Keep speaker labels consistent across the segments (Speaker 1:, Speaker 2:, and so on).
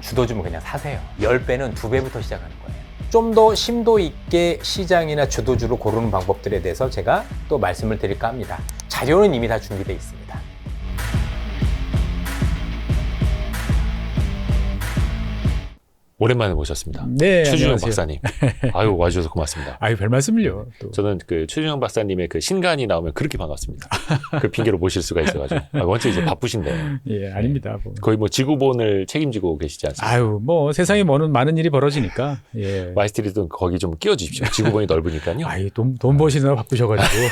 Speaker 1: 주도주면 그냥 사세요. 10배는 2배부터 시작하는 거예요. 좀 더 심도 있게 시장이나 주도주를 고르는 방법들에 대해서 제가 또 말씀을 드릴까 합니다. 자료는 이미 다 준비되어 있습니다.
Speaker 2: 오랜만에 모셨습니다.
Speaker 3: 네,
Speaker 2: 최준영
Speaker 3: 안녕하세요.
Speaker 2: 박사님. 아유, 와주셔서 고맙습니다.
Speaker 3: 아유, 별 말씀을요. 또.
Speaker 2: 저는 그 최준영 박사님의 그 신간이 나오면 그렇게 반갑습니다. 그 핑계로 모실 수가 있어가지고. 원체 이제 바쁘신데.
Speaker 3: 예, 아닙니다. 뭐.
Speaker 2: 거의 뭐 지구본을 책임지고 계시지 않습니까?
Speaker 3: 아유, 뭐 세상에 많은 일이 벌어지니까. 예.
Speaker 2: 마이스트리트는 거기 좀 끼워주십시오. 지구본이 넓으니까요.
Speaker 3: 아유, 돈 버시느라 바쁘셔가지고.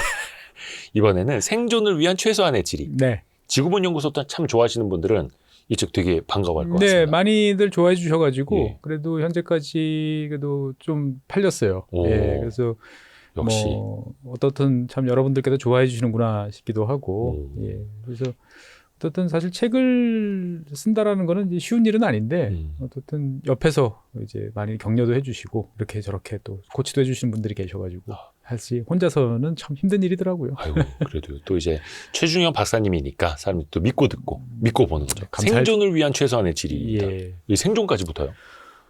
Speaker 2: 이번에는 생존을 위한 최소한의 질이.
Speaker 3: 네.
Speaker 2: 지구본 연구소 참 좋아하시는 분들은 이쪽 되게 반가워할 것 같습니다.
Speaker 3: 네, 많이들 좋아해 주셔가지고
Speaker 2: 예.
Speaker 3: 그래도 현재까지 그래도 좀 팔렸어요.
Speaker 2: 오.
Speaker 3: 예, 그래서
Speaker 2: 역시.
Speaker 3: 뭐 어떻든 참 여러분들께서 좋아해 주시는구나 싶기도 하고. 예, 그래서 어떻든 사실 책을 쓴다라는 거는 이제 쉬운 일은 아닌데 어떻든 옆에서 이제 많이 격려도 해주시고 이렇게 저렇게 또 코치도 해주시는 분들이 계셔가지고 사실 혼자서는 참 힘든 일이더라고요.
Speaker 2: 아유, 그래도 또 이제 최준영 박사님이니까 사람들이 또 믿고 듣고 믿고 보는 거죠. 생존을 위한 최소한의 질입니다.
Speaker 3: 예.
Speaker 2: 이 생존까지부터요.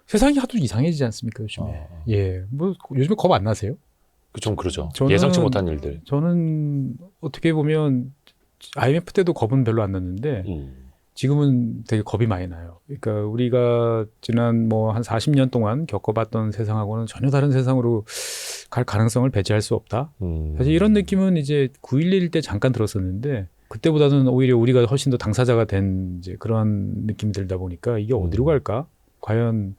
Speaker 3: 세상이 하도 이상해지지 않습니까 요즘에? 예, 뭐 요즘에 겁 안 나세요?
Speaker 2: 좀 그러죠.
Speaker 3: 저는-
Speaker 2: 예상치 못한 일들.
Speaker 3: 저는 어떻게 보면 IMF 때도 겁은 별로 안 났는데 지금은 되게 겁이 많이 나요. 그러니까 우리가 지난 뭐 한 40년 동안 겪어봤던 세상하고는 전혀 다른 세상으로 갈 가능성을 배제할 수 없다. 사실 이런 느낌은 이제 9.11 때 잠깐 들었었는데 그때보다는 오히려 우리가 훨씬 더 당사자가 된 이제 그런 느낌이 들다 보니까 이게 어디로 갈까? 과연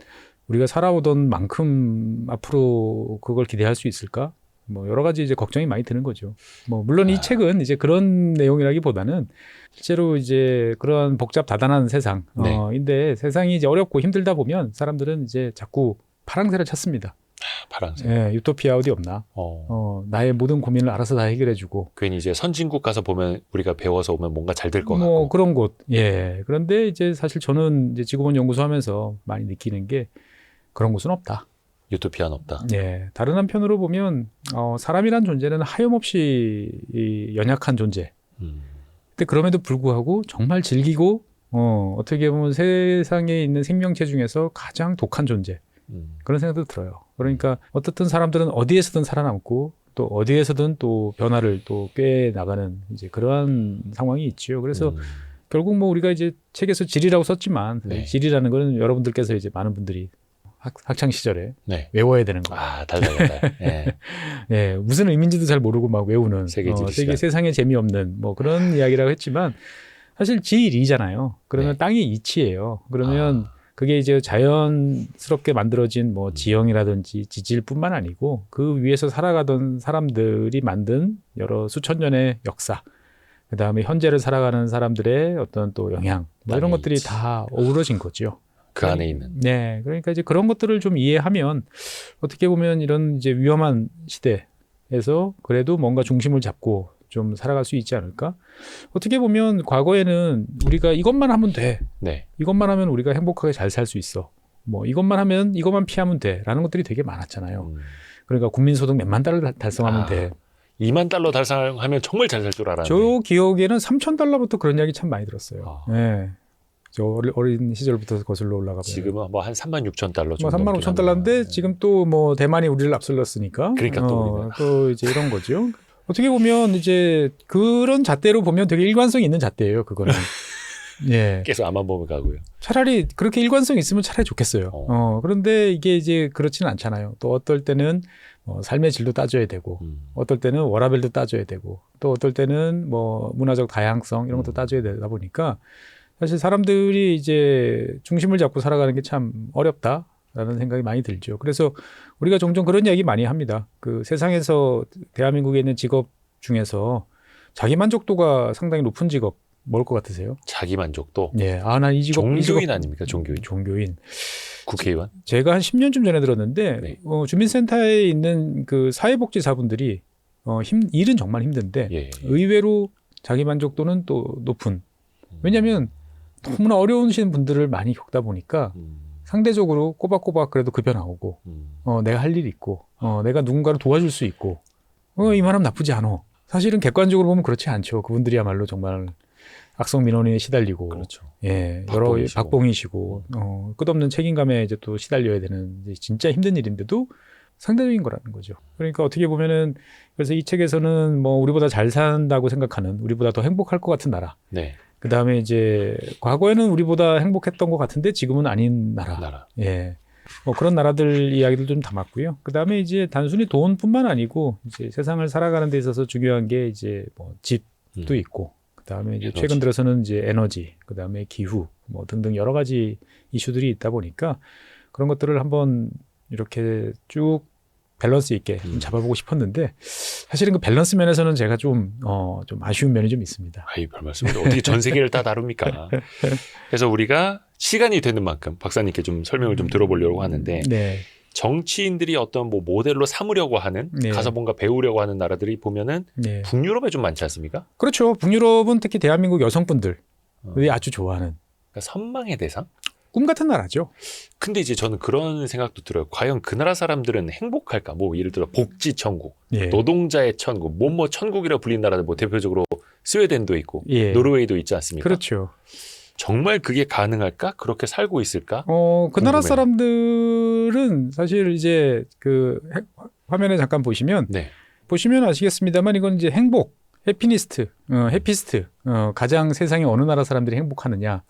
Speaker 3: 우리가 살아오던 만큼 앞으로 그걸 기대할 수 있을까? 뭐 여러 가지 이제 걱정이 많이 드는 거죠. 뭐 물론 이 책은 이제 그런 내용이라기보다는 실제로 이제 그런 복잡 다단한 세상,
Speaker 2: 네.
Speaker 3: 인데 세상이 이제 어렵고 힘들다 보면 사람들은 이제 자꾸 파랑새를 찾습니다.
Speaker 2: 파란색.
Speaker 3: 예, 유토피아 어디 없나? 나의 모든 고민을 알아서 다 해결해주고.
Speaker 2: 괜히 이제 선진국 가서 보면 우리가 배워서 오면 뭔가 잘 될 것
Speaker 3: 뭐
Speaker 2: 같고.
Speaker 3: 그런 곳. 예. 그런데 이제 사실 저는 이제 지구본 연구소 하면서 많이 느끼는 게 그런 곳은 없다.
Speaker 2: 유토피아는 없다.
Speaker 3: 예. 다른 한편으로 보면 사람이란 존재는 하염없이 이 연약한 존재. 근데 그럼에도 불구하고 정말 즐기고 어떻게 보면 세상에 있는 생명체 중에서 가장 독한 존재. 그런 생각도 들어요. 그러니까 어떻든 사람들은 어디에서든 살아남고 또 어디에서든 또 변화를 또 꾀해 나가는 이제 그러한 상황이 있지요. 그래서 결국 뭐 우리가 이제 책에서 질이라고 썼지만
Speaker 2: 네.
Speaker 3: 질이라는 거는 여러분들께서 이제 많은 분들이 학창 시절에
Speaker 2: 네.
Speaker 3: 외워야 되는 거.
Speaker 2: 달달달달. 예.
Speaker 3: 예, 무슨 의미인지도 잘 모르고 막 외우는
Speaker 2: 세계 지리 시간.
Speaker 3: 세상에 재미없는 뭐 그런 이야기라고 했지만 사실 지리잖아요. 그러면
Speaker 2: 네.
Speaker 3: 땅이 이치예요. 그러면 그게 이제 자연스럽게 만들어진 뭐 지형이라든지 지질뿐만 아니고 그 위에서 살아가던 사람들이 만든 여러 수천 년의 역사, 그 다음에 현재를 살아가는 사람들의 어떤 또 영향, 뭐 이런
Speaker 2: 땅이
Speaker 3: 것들이
Speaker 2: 있지.
Speaker 3: 다 어우러진 거죠.
Speaker 2: 그 안에 있는.
Speaker 3: 네, 그러니까 이제 그런 것들을 좀 이해하면 어떻게 보면 이런 이제 위험한 시대에서 그래도 뭔가 중심을 잡고 좀 살아갈 수 있지 않을까? 어떻게 보면 과거에는 우리가 이것만 하면 돼.
Speaker 2: 네.
Speaker 3: 이것만 하면 우리가 행복하게 잘 살 수 있어. 뭐 이것만 하면 이것만 피하면 돼라는 것들이 되게 많았잖아요. 그러니까 국민소득 몇만 달러 달성하면 돼.
Speaker 2: 2만 달러 달성하면 정말 잘 살 줄 알았는데.
Speaker 3: 저 기억에는 3,000달러부터 그런 이야기 참 많이 들었어요. 네. 저 어린 시절부터 거슬러 올라가면
Speaker 2: 지금은 뭐 한 3만 6천 달러
Speaker 3: 뭐
Speaker 2: 정도.
Speaker 3: 3만 5천 달러인데 지금 또 뭐 대만이 우리를 앞설렀으니까.
Speaker 2: 그러니까 또
Speaker 3: 또 이제 이런 거죠. 어떻게 보면 이제 그런 잣대로 보면 되게 일관성이 있는 잣대예요. 그거는. 예.
Speaker 2: 계속 앞만 보면 가고요.
Speaker 3: 차라리 그렇게 일관성 있으면 차라리 좋겠어요. 그런데 이게 이제 그렇지는 않잖아요. 또 어떨 때는 삶의 질도 따져야 되고, 어떨 때는 워라밸도 따져야 되고, 또 어떨 때는 뭐 문화적 다양성 이런 것도 따져야 되다 보니까 사실 사람들이 이제 중심을 잡고 살아가는 게 참 어렵다라는 생각이 많이 들죠. 그래서 우리가 종종 그런 이야기 많이 합니다. 그 세상에서 대한민국에 있는 직업 중에서 자기 만족도가 상당히 높은 직업 뭘 것 같으세요?
Speaker 2: 자기 만족도.
Speaker 3: 예, 난 이 직업
Speaker 2: 종교인 아닙니까? 종교인.
Speaker 3: 종교인.
Speaker 2: 국회의원.
Speaker 3: 제가 한 10년쯤 전에 들었는데
Speaker 2: 네.
Speaker 3: 주민센터에 있는 그 사회복지사분들이 일은 정말 힘든데
Speaker 2: 예.
Speaker 3: 의외로 자기 만족도는 또 높은. 왜냐하면 너무나 어려우신 분들을 많이 겪다 보니까 상대적으로 꼬박꼬박 그래도 급여 나오고 내가 할 일이 있고 내가 누군가를 도와줄 수 있고 이만하면 나쁘지 않아. 사실은 객관적으로 보면 그렇지 않죠. 그분들이야말로 정말 악성 민원인에 시달리고,
Speaker 2: 그렇죠.
Speaker 3: 예,
Speaker 2: 박봉이시고.
Speaker 3: 박봉이시고, 끝없는 책임감에 이제 또 시달려야 되는 이제 진짜 힘든 일인데도 상대적인 거라는 거죠. 그러니까 어떻게 보면은 그래서 이 책에서는 뭐 우리보다 잘 산다고 생각하는, 우리보다 더 행복할 것 같은 나라.
Speaker 2: 네.
Speaker 3: 그 다음에 이제 과거에는 우리보다 행복했던 것 같은데 지금은 아닌 나라. 예. 뭐 그런 나라들 이야기들 좀 담았고요. 그 다음에 이제 단순히 돈뿐만 아니고 이제 세상을 살아가는 데 있어서 중요한 게 이제 뭐 집도 있고, 그 다음에 이제
Speaker 2: 에너지.
Speaker 3: 최근 들어서는 이제 에너지, 그 다음에 기후 뭐 등등 여러 가지 이슈들이 있다 보니까 그런 것들을 한번 이렇게 쭉 밸런스 있게 좀 잡아보고 싶었는데 사실은 그 밸런스 면에서는 제가 좀 아쉬운 면이 좀 있습니다.
Speaker 2: 아이, 별 말씀입니다. 어떻게 전 세계를 다 다룹니까? 그래서 우리가 시간이 되는 만큼 박사님께 좀 설명을 좀 들어보려고 하는데
Speaker 3: 네.
Speaker 2: 정치인들이 어떤 뭐 모델로 삼으려고 하는
Speaker 3: 네.
Speaker 2: 가서 뭔가 배우려고 하는 나라들이 보면은
Speaker 3: 네.
Speaker 2: 북유럽에 좀 많지 않습니까?
Speaker 3: 그렇죠. 북유럽은 특히 대한민국 여성분들이 아주 좋아하는
Speaker 2: 그러니까 선망의 대상?
Speaker 3: 꿈 같은 나라죠.
Speaker 2: 근데 이제 저는 그런 생각도 들어요. 과연 그 나라 사람들은 행복할까? 뭐 예를 들어 복지 천국,
Speaker 3: 예.
Speaker 2: 노동자의 천국, 뭐뭐 천국이라 불린 나라들 뭐 대표적으로 스웨덴도 있고
Speaker 3: 예.
Speaker 2: 노르웨이도 있지 않습니까?
Speaker 3: 그렇죠.
Speaker 2: 정말 그게 가능할까? 그렇게 살고 있을까?
Speaker 3: 그 나라
Speaker 2: 궁금해요.
Speaker 3: 사람들은 사실 이제 그 화면에 잠깐 보시면 아시겠습니다만 이건 이제 행복, 해피니스트, 해피스트, 가장 세상에 어느 나라 사람들이 행복하느냐.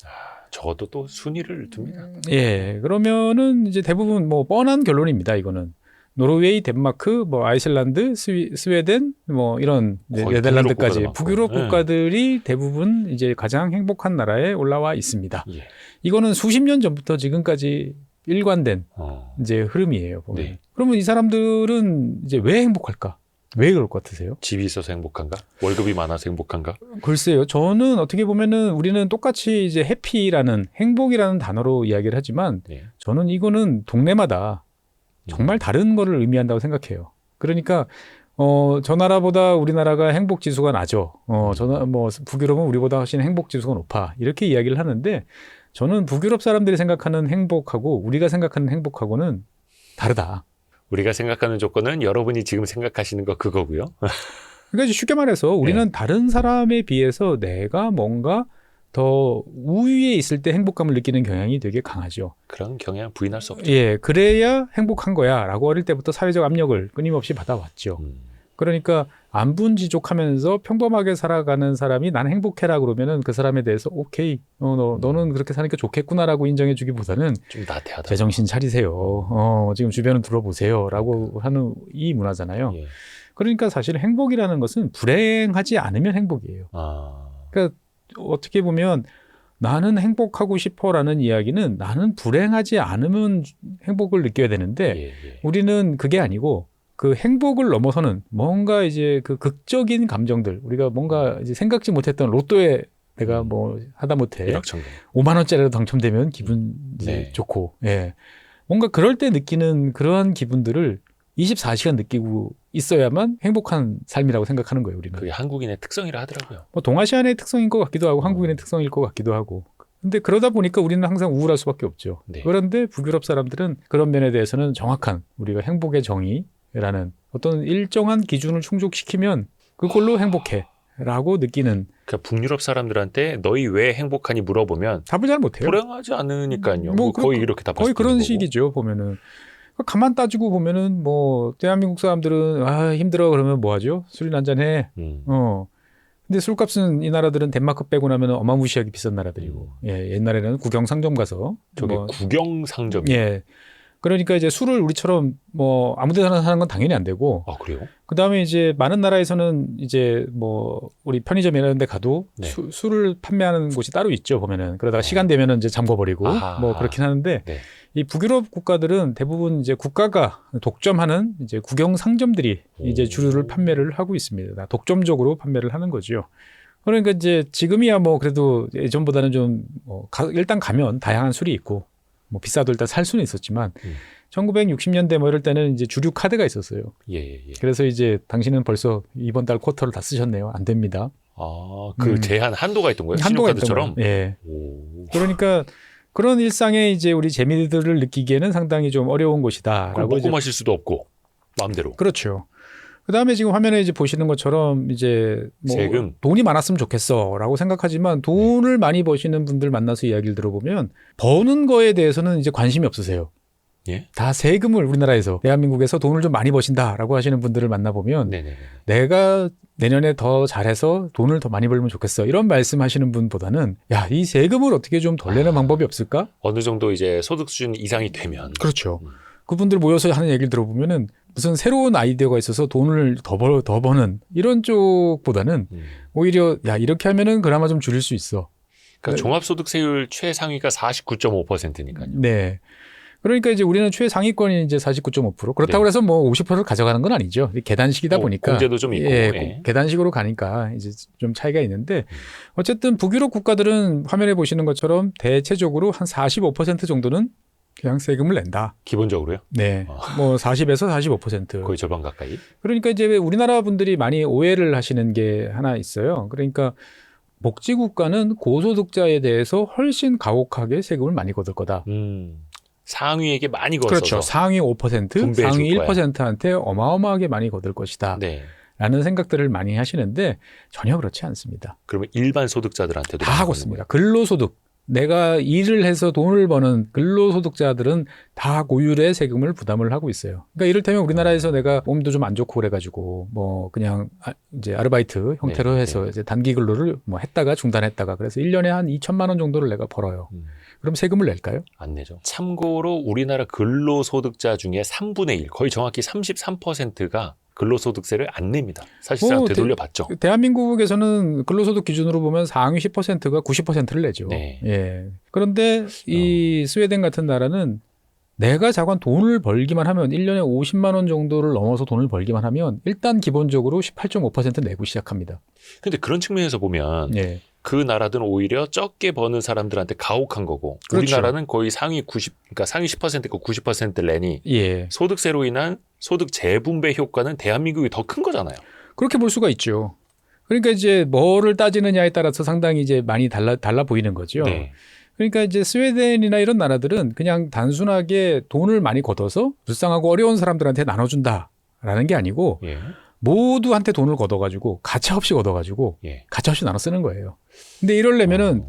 Speaker 2: 적어도 또 순위를 둡니다.
Speaker 3: 예, 그러면은 이제 대부분 뭐 뻔한 결론입니다. 이거는 노르웨이, 덴마크, 뭐 아이슬란드, 스웨덴, 뭐 이런
Speaker 2: 거의
Speaker 3: 네덜란드까지
Speaker 2: 북유럽
Speaker 3: 북유럽
Speaker 2: 국가도
Speaker 3: 국가들이 대부분 이제 가장 행복한 나라에 올라와 있습니다.
Speaker 2: 예.
Speaker 3: 이거는 수십 년 전부터 지금까지 일관된 이제 흐름이에요. 보면.
Speaker 2: 네.
Speaker 3: 그러면 이 사람들은 이제 왜 행복할까? 왜 그럴 것 같으세요?
Speaker 2: 집이 있어서 행복한가? 월급이 많아서 행복한가?
Speaker 3: 글쎄요. 저는 어떻게 보면은 우리는 똑같이 이제 해피라는 행복이라는 단어로 이야기를 하지만 저는 이거는 동네마다 정말 다른 거를 의미한다고 생각해요. 그러니까 저 나라보다 우리나라가 행복 지수가 낮죠. 북유럽은 우리보다 훨씬 행복 지수가 높아. 이렇게 이야기를 하는데 저는 북유럽 사람들이 생각하는 행복하고 우리가 생각하는 행복하고는 다르다.
Speaker 2: 우리가 생각하는 조건은 여러분이 지금 생각하시는 거 그거고요.
Speaker 3: 그러니까 쉽게 말해서 우리는 다른 사람에 비해서 내가 뭔가 더 우위에 있을 때 행복감을 느끼는 경향이 되게 강하죠.
Speaker 2: 그런 경향 부인할 수 없죠.
Speaker 3: 예, 그래야 행복한 거야 라고 어릴 때부터 사회적 압력을 끊임없이 받아왔죠. 그러니까 안분지족하면서 평범하게 살아가는 사람이 난 행복해라 그러면은 그 사람에 대해서 오케이, 너는 그렇게 사니까 좋겠구나라고 인정해주기보다는
Speaker 2: 좀 나태하다.
Speaker 3: 제정신 차리세요. 지금 주변을 둘러보세요라고 하는 이 문화잖아요.
Speaker 2: 예.
Speaker 3: 그러니까 사실 행복이라는 것은 불행하지 않으면 행복이에요. 그러니까 어떻게 보면 나는 행복하고 싶어라는 이야기는 나는 불행하지 않으면 행복을 느껴야 되는데 우리는 그게 아니고 그 행복을 넘어서는 뭔가 이제 그 극적인 감정들, 우리가 뭔가 이제 생각지 못했던 로또에 내가 뭐 하다못해 5만 원짜리로 당첨되면 기분 이제 좋고, 예, 뭔가 그럴 때 느끼는 그러한 기분들을 24시간 느끼고 있어야만 행복한 삶이라고 생각하는 거예요, 우리는.
Speaker 2: 그게 한국인의 특성이라 하더라고요.
Speaker 3: 뭐 동아시아의 특성인 것 같기도 하고 한국인의 특성일 것 같기도 하고. 근데 그러다 보니까 우리는 항상 우울할 수밖에 없죠. 그런데 북유럽 사람들은 그런 면에 대해서는 정확한 우리가 행복의 정의라는 어떤 일정한 기준을 충족시키면 그걸로 행복해라고 느끼는.
Speaker 2: 그러니까 북유럽 사람들한테 너희 왜 행복하니 물어보면
Speaker 3: 답을 잘 못해요.
Speaker 2: 불행하지 않으니까요. 뭐 거의 이렇게 답할
Speaker 3: 거의
Speaker 2: 수
Speaker 3: 그런
Speaker 2: 있는
Speaker 3: 식이죠. 보면은. 가만 따지고 보면은 뭐 대한민국 사람들은 힘들어 그러면 뭐 하죠? 술이나 한잔 해. 근데 술값은 이 나라들은 덴마크 빼고 나면 어마무시하게 비싼 나라들이고, 예, 옛날에는 구경상점 가서
Speaker 2: 저게 구경상점이.
Speaker 3: 예. 그러니까 이제 술을 우리처럼 뭐 아무 데나 사는 건 당연히 안 되고.
Speaker 2: 아, 그래요?
Speaker 3: 그다음에 이제 많은 나라에서는 이제 뭐 우리 편의점 이런 데 가도 술을 판매하는 곳이 따로 있죠, 보면은. 그러다가 시간 되면은 이제 잠궈버리고 뭐 그렇긴 하는데 이 북유럽 국가들은 대부분 이제 국가가 독점하는 이제 구경 상점들이 이제 주류를 판매를 하고 있습니다. 독점적으로 판매를 하는 거죠. 그러니까 이제 지금이야 뭐 그래도 예전보다는 좀 일단 가면 다양한 술이 있고 뭐 비싸도 일단 살 수는 있었지만 1960년대 뭐 이럴 때는 이제 주류 카드가 있었어요. 그래서 이제 당신은 벌써 이번 달 쿼터를 다 쓰셨네요. 안 됩니다.
Speaker 2: 그 제한 한도가 있던 거예요?
Speaker 3: 한도가 있던
Speaker 2: 신용카드처럼?
Speaker 3: 거예요. 예. 그러니까 그런 일상의 이제 우리 재미들을 느끼기에는 상당히 좀 어려운 곳이다라고.
Speaker 2: 먹고 마실 수도 없고 마음대로.
Speaker 3: 그렇죠. 그다음에 지금 화면에 이제 보시는 것처럼 이제 뭐
Speaker 2: 세금.
Speaker 3: 돈이 많았으면 좋겠어라고 생각하지만 돈을 많이 버시는 분들 만나서 이야기를 들어보면 버는 거에 대해서는 이제 관심이 없으세요.
Speaker 2: 예?
Speaker 3: 다 세금을 우리나라에서 대한민국에서 돈을 좀 많이 버신다라고 하시는 분들을 만나보면
Speaker 2: 네네.
Speaker 3: 내가 내년에 더 잘해서 돈을 더 많이 벌면 좋겠어 이런 말씀하시는 분보다는 야, 이 세금을 어떻게 좀 덜 내는 방법이 없을까?
Speaker 2: 어느 정도 이제 소득 수준 이상이 되면.
Speaker 3: 그렇죠. 그분들 모여서 하는 얘기를 들어보면은 무슨 새로운 아이디어가 있어서 돈을 더 버는 이런 쪽보다는 오히려 야, 이렇게 하면은 그나마 좀 줄일 수 있어.
Speaker 2: 그러니까 종합소득세율 최상위가 49.5%니까요.
Speaker 3: 네. 그러니까 이제 우리는 최상위권이 이제 49.5%. 그렇다고
Speaker 2: 네.
Speaker 3: 해서 뭐 50%를 가져가는 건 아니죠. 계단식이다 보니까.
Speaker 2: 공제도 좀 있고.
Speaker 3: 예,
Speaker 2: 예.
Speaker 3: 계단식으로 가니까 이제 좀 차이가 있는데 어쨌든 북유럽 국가들은 화면에 보시는 것처럼 대체적으로 한 45% 정도는 그냥 세금을 낸다.
Speaker 2: 기본적으로요?
Speaker 3: 네. 뭐 40에서 45%.
Speaker 2: 거의 절반 가까이.
Speaker 3: 그러니까 이제 우리나라 분들이 많이 오해를 하시는 게 하나 있어요. 그러니까 복지국가는 고소득자에 대해서 훨씬 가혹하게 세금을 많이 거둘 거다.
Speaker 2: 상위에게 많이 거둬서.
Speaker 3: 그렇죠. 상위 5%,
Speaker 2: 분배해
Speaker 3: 상위
Speaker 2: 줄 거야.
Speaker 3: 1%한테 어마어마하게 많이 거둘 것이다.
Speaker 2: 네.
Speaker 3: 라는 생각들을 많이 하시는데 전혀 그렇지 않습니다.
Speaker 2: 그러면 일반 소득자들한테도
Speaker 3: 다 하고 있습니다. 근로소득. 내가 일을 해서 돈을 버는 근로소득자들은 다 고율의 세금을 부담을 하고 있어요. 그러니까 이를테면 우리나라에서 내가 몸도 좀 안 좋고 그래가지고 뭐 그냥 이제 아르바이트 형태로
Speaker 2: 네,
Speaker 3: 해서
Speaker 2: 네.
Speaker 3: 이제 단기 근로를 뭐 했다가 중단했다가 그래서 1년에 한 2천만 원 정도를 내가 벌어요. 그럼 세금을 낼까요?
Speaker 2: 안 내죠. 참고로 우리나라 근로소득자 중에 3분의 1, 거의 정확히 33%가 근로소득세를 안 냅니다. 사실상
Speaker 3: 뭐,
Speaker 2: 되돌려봤죠.
Speaker 3: 대한민국에서는 근로소득 기준으로 보면 상위 10%가 90%를 내죠.
Speaker 2: 네.
Speaker 3: 예. 그런데 이 스웨덴 같은 나라는 내가 자관 돈을 벌기만 하면 1년에 50만 원 정도를 넘어서 돈을 벌기만 하면 일단 기본적으로 18.5% 내고 시작합니다.
Speaker 2: 근데 그런 측면에서 보면
Speaker 3: 예.
Speaker 2: 그 나라들은 오히려 적게 버는 사람들한테 가혹한 거고
Speaker 3: 그렇죠.
Speaker 2: 우리나라는 거의 상위 90, 그러니까 상위 10%고 90%를 내니
Speaker 3: 예.
Speaker 2: 소득세로 인한 소득 재분배 효과는 대한민국이 더 큰 거잖아요.
Speaker 3: 그렇게 볼 수가 있죠. 그러니까 이제 뭐를 따지느냐에 따라서 상당히 이제 많이 달라 보이는 거죠.
Speaker 2: 네.
Speaker 3: 그러니까 이제 스웨덴이나 이런 나라들은 그냥 단순하게 돈을 많이 걷어서 불쌍하고 어려운 사람들한테 나눠준다라는 게 아니고
Speaker 2: 예.
Speaker 3: 모두한테 돈을 걷어가지고 가차없이 걷어가지고
Speaker 2: 예.
Speaker 3: 가차없이 나눠 쓰는 거예요. 근데 이러려면은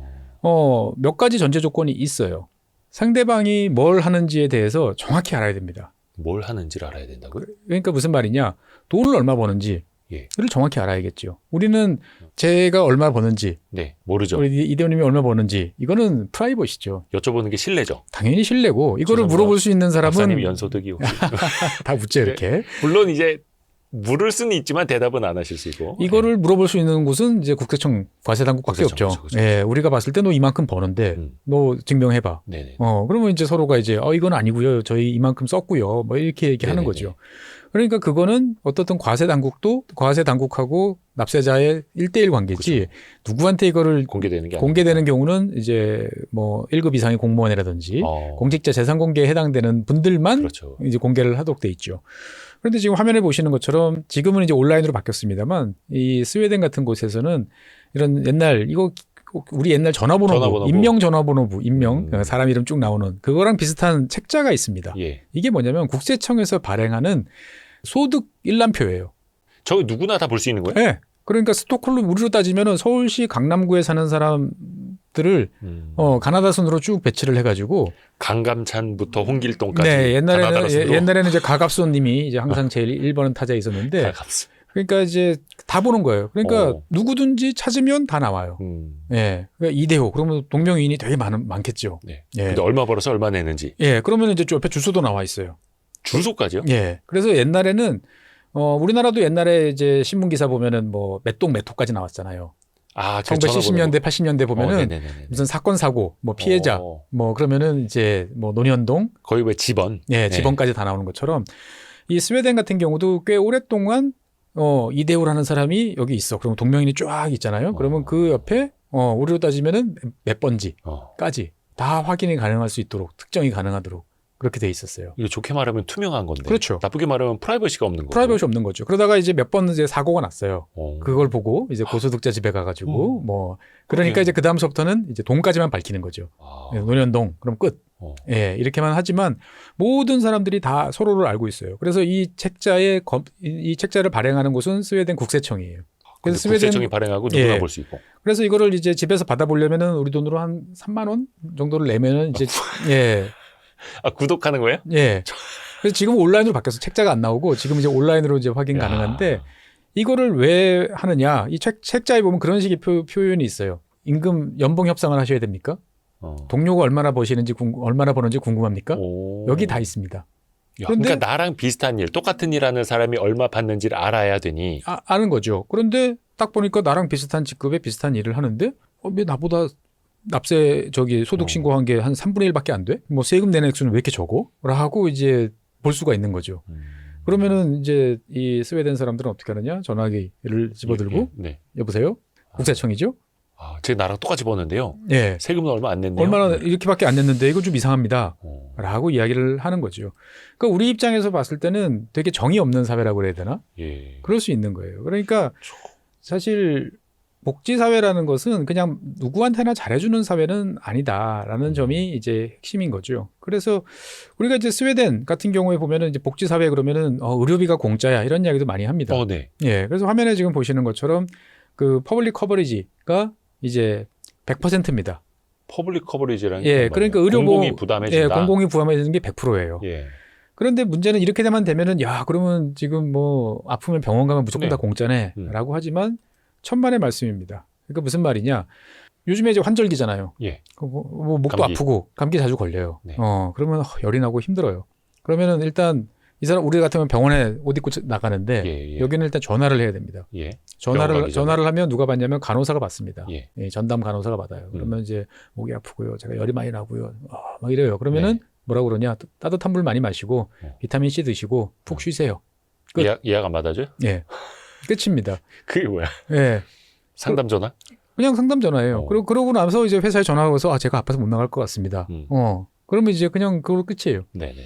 Speaker 3: 몇 가지 전제 조건이 있어요. 상대방이 뭘 하는지에 대해서 정확히 알아야 됩니다.
Speaker 2: 뭘 하는지를 알아야 된다고요?
Speaker 3: 그러니까 무슨 말이냐? 돈을 얼마 버는지를
Speaker 2: 예.
Speaker 3: 정확히 알아야겠죠. 우리는 제가 얼마 버는지,
Speaker 2: 네, 모르죠.
Speaker 3: 우리 이대호님이 얼마 버는지 이거는 프라이버시죠.
Speaker 2: 여쭤보는 게 실례죠.
Speaker 3: 당연히 실례고 이거를
Speaker 2: 죄송합니다.
Speaker 3: 물어볼 수 있는 사람은
Speaker 2: 박사님 연소득이 혹시
Speaker 3: 다 묻죠 이렇게.
Speaker 2: 물론 이제 물을 수는 있지만 대답은 안 하실 수 있고
Speaker 3: 이거를 물어볼 수 있는 곳은 이제 국세청 과세당국밖에
Speaker 2: 국세청,
Speaker 3: 없죠.
Speaker 2: 그렇죠.
Speaker 3: 예, 우리가 봤을 때 너 이만큼 버는데 너 증명해봐.
Speaker 2: 네네.
Speaker 3: 그러면 이제 서로가 이제 이건 아니고요. 저희 이만큼 썼고요. 뭐 이렇게 얘기하는
Speaker 2: 네네네.
Speaker 3: 거죠. 그러니까 그거는 어떻든 과세당국도 과세당국하고 납세자의 1대1 관계지
Speaker 2: 그렇죠.
Speaker 3: 누구한테 이거를
Speaker 2: 공개되는 게
Speaker 3: 공개되는 경우는 이제 뭐 1급 이상의 공무원이라든지 공직자 재산 공개에 해당되는 분들만
Speaker 2: 그렇죠.
Speaker 3: 이제 공개를 하도록 돼 있죠. 그런데 지금 화면에 보시는 것처럼 지금은 이제 온라인으로 바뀌었습니다만 이 스웨덴 같은 곳에서는 이런 옛날 이거 우리 옛날 전화번호부. 임명 전화번호부, 사람 이름 쭉 나오는 그거랑 비슷한 책자가 있습니다.
Speaker 2: 예.
Speaker 3: 이게 뭐냐면 국세청에서 발행하는 소득 일람표예요.
Speaker 2: 저거 누구나 다 볼 수 있는 거예요?
Speaker 3: 네. 그러니까 스톡홀름 우리로 따지면은 서울시 강남구에 사는 사람들을 가나다 순으로 쭉 배치를 해가지고
Speaker 2: 강감찬부터 홍길동까지.
Speaker 3: 네,
Speaker 2: 가나다라 순으로.
Speaker 3: 옛날에는 이제 가갑손님이 이제 항상 제일 1번은 타자에 있었는데
Speaker 2: 가갑손.
Speaker 3: 그러니까 이제 다 보는 거예요. 그러니까 누구든지 찾으면 다 나와요. 예. 그러니까 이대호 그러면 동명이인이 되게 많겠죠.
Speaker 2: 네.
Speaker 3: 예.
Speaker 2: 근데 얼마 벌어서 얼마 내는지.
Speaker 3: 예. 그러면 이제 옆에 주소도 나와 있어요.
Speaker 2: 주소까지요?
Speaker 3: 예. 그래서 옛날에는 우리나라도 옛날에 이제 신문 기사 보면은 뭐 몇 동 몇 호까지 나왔잖아요.
Speaker 2: 아,
Speaker 3: 1970년대, 80년대 보면은
Speaker 2: 네네네네.
Speaker 3: 무슨 사건 사고, 뭐 피해자, 뭐 그러면은 이제 뭐 논현동,
Speaker 2: 거의 왜 집원?
Speaker 3: 예, 집원까지 다 나오는 것처럼 이 스웨덴 같은 경우도 꽤 오랫동안 이대호라는 사람이 여기 있어. 그러면 동명인이 쫙 있잖아요. 그러면 그 옆에 우리로 따지면은 몇 번지까지 다 확인이 가능할 수 있도록 특정이 가능하도록 그렇게 돼 있었어요.
Speaker 2: 이게 좋게 말하면 투명한 건데.
Speaker 3: 그렇죠.
Speaker 2: 나쁘게 말하면 프라이버시가 없는 거고.
Speaker 3: 프라이버시 없는 거죠. 그러다가 이제 몇 번 이제 사고가 났어요.
Speaker 2: 어.
Speaker 3: 그걸 보고 이제 고소득자 집에 가가지고 뭐 그러니까
Speaker 2: 그게-
Speaker 3: 이제 그 다음서부터는 이제 동까지만 밝히는 거죠.
Speaker 2: 아.
Speaker 3: 노년동 그럼 끝.
Speaker 2: 어.
Speaker 3: 예, 이렇게만 하지만 모든 사람들이 다 서로를 알고 있어요. 그래서 이 책자를 발행하는 곳은 스웨덴 국세청이에요.
Speaker 2: 근데
Speaker 3: 그래서
Speaker 2: 국세청이 발행하고 누구나
Speaker 3: 예.
Speaker 2: 볼 수 있고.
Speaker 3: 그래서 이거를 이제 집에서 받아보려면은 우리 돈으로 한 3만 원 정도를 내면은 이제 예,
Speaker 2: 아, 구독하는 거예요?
Speaker 3: 예. 그래서 지금 온라인으로 바뀌어서 책자가 안 나오고 지금 이제 온라인으로 이제 확인
Speaker 2: 야.
Speaker 3: 가능한데 이거를 왜 하느냐? 이 책자에 보면 그런 식의 표현이 있어요. 임금 연봉 협상을 하셔야 됩니까?
Speaker 2: 어.
Speaker 3: 동료가 얼마나 버시는지 얼마나 버는지 궁금합니까?
Speaker 2: 오.
Speaker 3: 여기 다 있습니다.
Speaker 2: 야,
Speaker 3: 그런데-
Speaker 2: 그러니까 나랑 비슷한 일, 똑같은 일 하는 사람이 얼마 받는지를 알아야 되니.
Speaker 3: 아는 거죠. 그런데 딱 보니까 나랑 비슷한 직급에 비슷한 일을 하는데 왜 나보다 납세 소득 신고한 게 한 3분의 1밖에 안 돼? 뭐 세금 내는 액수는 왜 이렇게 적어? 라고 이제 볼 수가 있는 거죠. 그러면은 이제 이 스웨덴 사람들은 어떻게 하느냐? 전화기를 집어들고
Speaker 2: 네.
Speaker 3: 여보세요? 국세청이죠?
Speaker 2: 아, 제 나랑 똑같이 버는데요.
Speaker 3: 예.
Speaker 2: 세금은 얼마 안 냈네요.
Speaker 3: 얼마나 이렇게밖에 안 냈는데 이거 좀 이상합니다.
Speaker 2: 어.
Speaker 3: 라고 이야기를 하는 거죠. 그러니까 우리 입장에서 봤을 때는 되게 정이 없는 사회라고 그래야 되나?
Speaker 2: 예.
Speaker 3: 그럴 수 있는 거예요. 그러니까 사실 복지사회라는 것은 그냥 누구한테나 잘해주는 사회는 아니다라는 점이 이제 핵심인 거죠. 그래서 우리가 이제 스웨덴 같은 경우에 보면은 이제 복지사회 그러면은 의료비가 공짜야 이런 이야기도 많이 합니다.
Speaker 2: 네.
Speaker 3: 예. 그래서 화면에 지금 보시는 것처럼 그 퍼블릭 커버리지가 이제 100%입니다.
Speaker 2: 퍼블릭 커버리지라는
Speaker 3: 예.
Speaker 2: 게
Speaker 3: 그러니까
Speaker 2: 뭐예요?
Speaker 3: 의료보험
Speaker 2: 공공이 부담해준다.
Speaker 3: 예, 공공이 부담해주는 게 100%예요.
Speaker 2: 예.
Speaker 3: 그런데 문제는 이렇게만 되면은 야 그러면 지금 뭐 아프면 병원 가면 무조건
Speaker 2: 네.
Speaker 3: 다 공짜네라고 하지만 천만의 말씀입니다. 그러니까 무슨 말이냐? 요즘에 이제 환절기잖아요.
Speaker 2: 예.
Speaker 3: 뭐 목도
Speaker 2: 감기.
Speaker 3: 아프고 감기 자주 걸려요.
Speaker 2: 네.
Speaker 3: 그러면 열이 나고 힘들어요. 그러면은 일단 이 사람 우리 같으면 병원에 옷 입고 나가는데
Speaker 2: 예.
Speaker 3: 여기는 일단 전화를 해야 됩니다.
Speaker 2: 예. 병원 가기 전에.
Speaker 3: 전화를 하면 누가 받냐면 간호사가 받습니다.
Speaker 2: 예.
Speaker 3: 예, 전담 간호사가 받아요. 그러면 이제 목이 아프고요. 제가 열이 많이 나고요. 막 이래요. 그러면은 뭐라고 그러냐? 따뜻한 물 많이 마시고 비타민 C 드시고 푹 쉬세요. 끝.
Speaker 2: 예약 안 받아줘요?
Speaker 3: 예. 끝입니다.
Speaker 2: 그게 뭐야?
Speaker 3: 예.
Speaker 2: 상담 전화?
Speaker 3: 그냥 상담 전화예요. 그러고 나서 이제 회사에 전화가 와서 제가 아파서 못 나갈 것 같습니다. 그러면 이제 그냥 그걸로 끝이에요.
Speaker 2: 네네네.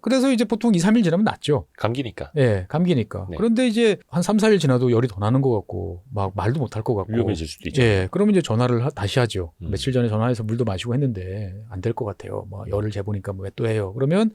Speaker 3: 그래서 이제 보통 2, 3일 지나면 낫죠.
Speaker 2: 감기니까.
Speaker 3: 예, 감기니까.
Speaker 2: 네.
Speaker 3: 그런데 이제 한 3, 4일 지나도 열이 더 나는 것 같고 막 말도 못 할 것 같고.
Speaker 2: 위험해질 수도 있죠.
Speaker 3: 예, 그러면 이제 전화를 다시 하죠.
Speaker 2: 음.
Speaker 3: 며칠 전에 전화해서 물도 마시고 했는데 안 될 것 같아요. 뭐 열을 재보니까 뭐 왜 또 해요. 그러면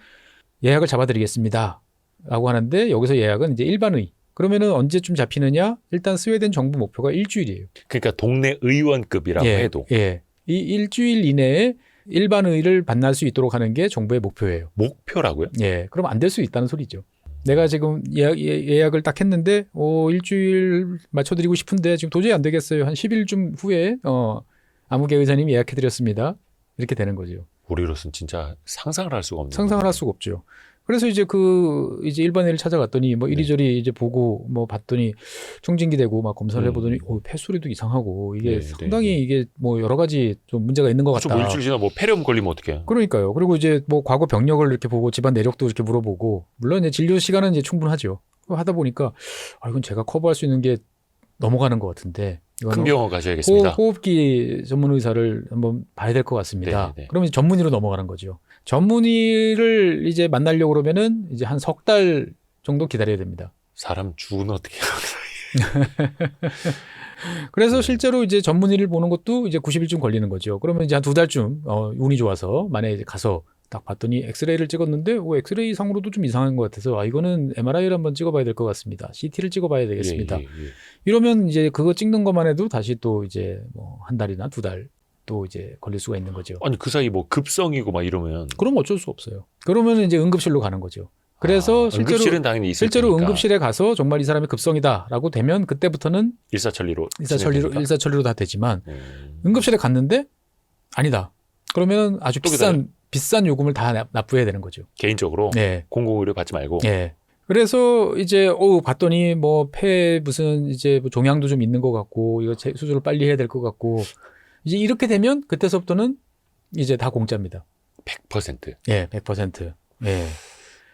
Speaker 3: 예약을 잡아드리겠습니다. 라고 하는데 여기서 예약은 이제 일반의. 그러면은 언제쯤 잡히느냐? 일단 스웨덴 정부 목표가 일주일이에요.
Speaker 2: 그러니까 동네 의원급이라고
Speaker 3: 예,
Speaker 2: 해도
Speaker 3: 예. 이 일주일 이내에 일반의를 만날 수 있도록 하는 게 정부의 목표예요.
Speaker 2: 목표라고요?
Speaker 3: 예, 그럼 안 될 수 있다는 소리죠. 내가 지금 예약을 딱 했는데, 일주일 맞춰드리고 싶은데 지금 도저히 안 되겠어요. 한 10일쯤 후에, 아무개 의사님이 예약해드렸습니다. 이렇게 되는 거죠.
Speaker 2: 우리로서는 진짜 상상을 할 수가 없는.
Speaker 3: 상상을 할 수가 없죠. 그래서 이제 이제 일반의를 찾아갔더니 뭐 이리저리 이제 보고 뭐 봤더니 청진기 대고 막 검사를 해보더니 폐소리도 이상하고 이게
Speaker 2: 네,
Speaker 3: 상당히
Speaker 2: 네, 네.
Speaker 3: 이게 뭐 여러 가지 좀 문제가 있는 것
Speaker 2: 그렇죠.
Speaker 3: 같다.
Speaker 2: 뭐 일주일 지나 뭐 폐렴 걸리면 어떡해.
Speaker 3: 그러니까요. 그리고 이제 뭐 과거 병력을 이렇게 보고 집안 내력도 이렇게 물어보고 물론 이제 진료 시간은 이제 충분하죠. 하다 보니까 이건 제가 커버할 수 있는 게 넘어가는 것 같은데
Speaker 2: 큰 병원 가셔야겠습니다.
Speaker 3: 호흡기 전문 의사를 한번 봐야 될 것 같습니다.
Speaker 2: 네, 네.
Speaker 3: 그러면 이제 전문의로 넘어가는 거죠. 전문의를 이제 만나려고 그러면은 이제 한 3달 정도 기다려야 됩니다.
Speaker 2: 사람 죽으면 어떻게 해요?
Speaker 3: 그래서 실제로 이제 전문의를 보는 것도 이제 90일쯤 걸리는 거죠. 그러면 이제 한 2달쯤 운이 좋아서 만약에 이제 가서 딱 봤더니 엑스레이를 찍었는데 엑스레이 상으로도 좀 이상한 것 같아서 이거는 MRI를 한번 찍어봐야 될 것 같습니다. CT를 찍어봐야 되겠습니다.
Speaker 2: 예.
Speaker 3: 이러면 이제 그거 찍는 것만 해도 다시 또 이제 뭐 한 달이나 2달 또 이제 걸릴 수가 있는 거죠.
Speaker 2: 아니 그 사이 뭐 급성이고 막 이러면
Speaker 3: 그럼 어쩔 수 없어요. 그러면 이제 응급실로 가는 거죠. 그래서
Speaker 2: 응급실은 당연히 있을
Speaker 3: 실제로
Speaker 2: 테니까.
Speaker 3: 응급실에 가서 정말 이 사람이 급성이다라고 되면 그때부터는
Speaker 2: 일사천리로
Speaker 3: 일사천리로 다 되지만 응급실에 갔는데 아니다. 그러면 아주
Speaker 2: 또 기다려.
Speaker 3: 비싼 요금을 다 납부해야 되는 거죠.
Speaker 2: 개인적으로
Speaker 3: 네.
Speaker 2: 공공의료 받지 말고.
Speaker 3: 예. 그래서 이제 봤더니 뭐 폐 무슨 이제 뭐 종양도 좀 있는 것 같고 이거 수술을 빨리 해야 될 것 같고 이제 이렇게 되면 그때서부터는 이제 다 공짜입니다.
Speaker 2: 100%.
Speaker 3: 예, 100%. 예.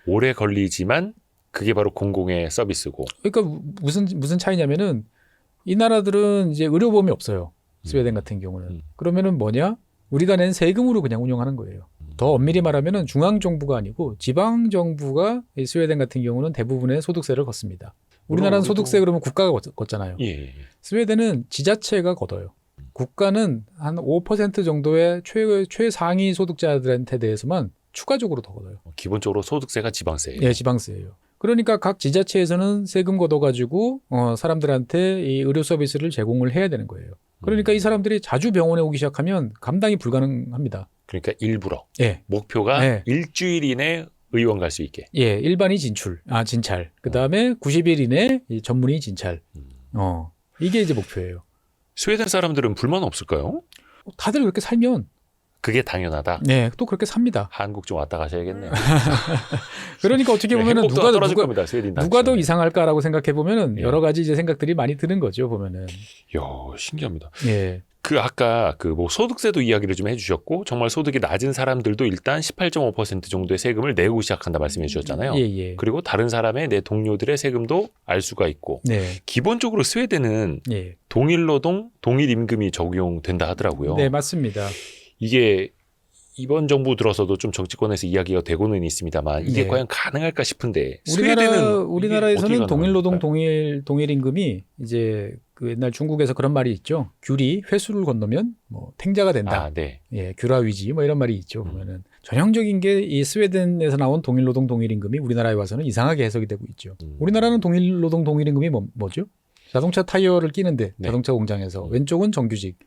Speaker 2: 오래 걸리지만 그게 바로 공공의 서비스고.
Speaker 3: 그러니까 무슨 차이냐면은 이 나라들은 이제 의료보험이 없어요. 스웨덴 같은 경우는. 그러면은 뭐냐? 우리가 낸 세금으로 그냥 운영하는 거예요. 더 엄밀히 말하면은 중앙 정부가 아니고 지방 정부가 이 스웨덴 같은 경우는 대부분의 소득세를 걷습니다. 우리나라는
Speaker 2: 우리도-
Speaker 3: 소득세 그러면 국가가 걷잖아요.
Speaker 2: 예, 예.
Speaker 3: 스웨덴은 지자체가 걷어요. 국가는 한 5% 정도의 최상위 소득자들한테 대해서만 추가적으로 더 걷어요.
Speaker 2: 기본적으로 소득세가 지방세예요.
Speaker 3: 예, 지방세예요. 그러니까 각 지자체에서는 세금 걷어가지고 사람들한테 이 의료 서비스를 제공을 해야 되는 거예요. 그러니까 이 사람들이 자주 병원에 오기 시작하면 감당이 불가능합니다.
Speaker 2: 그러니까 일부러
Speaker 3: 예,
Speaker 2: 목표가
Speaker 3: 네.
Speaker 2: 일주일 이내 의원 갈 수 있게.
Speaker 3: 예, 일반이 진찰. 그 다음에 90일 이내 이 전문의 진찰. 이게 이제 목표예요.
Speaker 2: 스웨덴 사람들은 불만 없을까요?
Speaker 3: 다들 그렇게 살면,
Speaker 2: 그게 당연하다.
Speaker 3: 네, 또 그렇게 삽니다.
Speaker 2: 한국 좀 왔다 가셔야겠네요.
Speaker 3: 그러니까 어떻게 보면은
Speaker 2: 행복도가 떨어질 겁니다. 스웨덴
Speaker 3: 누가 더
Speaker 2: 단체는.
Speaker 3: 이상할까라고 생각해 보면은
Speaker 2: 예.
Speaker 3: 여러 가지 이제 생각들이 많이 드는 거죠, 보면은.
Speaker 2: 이야, 신기합니다.
Speaker 3: 예.
Speaker 2: 그 아까 그 뭐 소득세도 이야기를 좀 해주셨고 정말 소득이 낮은 사람들도 일단 18.5% 정도의 세금을 내고 시작한다 말씀해 주셨잖아요.
Speaker 3: 예, 예.
Speaker 2: 그리고 다른 사람의 내 동료들의 세금도 알 수가 있고
Speaker 3: 네.
Speaker 2: 기본적으로 스웨덴은
Speaker 3: 예.
Speaker 2: 동일 노동, 동일 임금이 적용된다 하더라고요.
Speaker 3: 네, 맞습니다.
Speaker 2: 이게 이번 정부 들어서도 좀 정치권에서 이야기가 되고는 있습니다만 이게
Speaker 3: 네.
Speaker 2: 과연 가능할까 싶은데 스웨덴은
Speaker 3: 우리나라에서는 동일 노동
Speaker 2: 동일
Speaker 3: 동일 임금이 이제 그 옛날 중국에서 그런 말이 있죠. 귤이 회수를 건너면 뭐 탱자가 된다.
Speaker 2: 아, 네.
Speaker 3: 예, 귤화위지 뭐 이런 말이 있죠. 보면은 전형적인 게 이 스웨덴에서 나온 동일 노동 동일 임금이 우리나라에 와서는 이상하게 해석이 되고 있죠. 우리나라는 동일 노동 동일 임금이 뭐죠? 자동차 타이어를 끼는데
Speaker 2: 네.
Speaker 3: 자동차 공장에서 왼쪽은 정규직,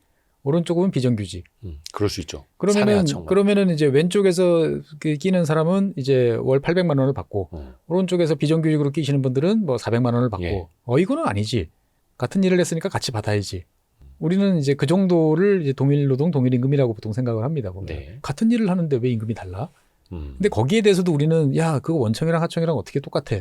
Speaker 3: 오른쪽은 비정규직.
Speaker 2: 그럴 수 있죠.
Speaker 3: 그러면은 이제 왼쪽에서 그 끼는 사람은 이제 월 800만 원을 받고 오른쪽에서 비정규직으로 끼시는 분들은 뭐 400만 원을 받고
Speaker 2: 예.
Speaker 3: 이거는 아니지. 같은 일을 했으니까 같이 받아야지. 우리는 이제 그 정도를 이제 동일 노동 동일 임금이라고 보통 생각을 합니다. 보면
Speaker 2: 네.
Speaker 3: 같은 일을 하는데 왜 임금이 달라? 근데 거기에 대해서도 우리는 야 그거 원청이랑 하청이랑 어떻게 똑같아?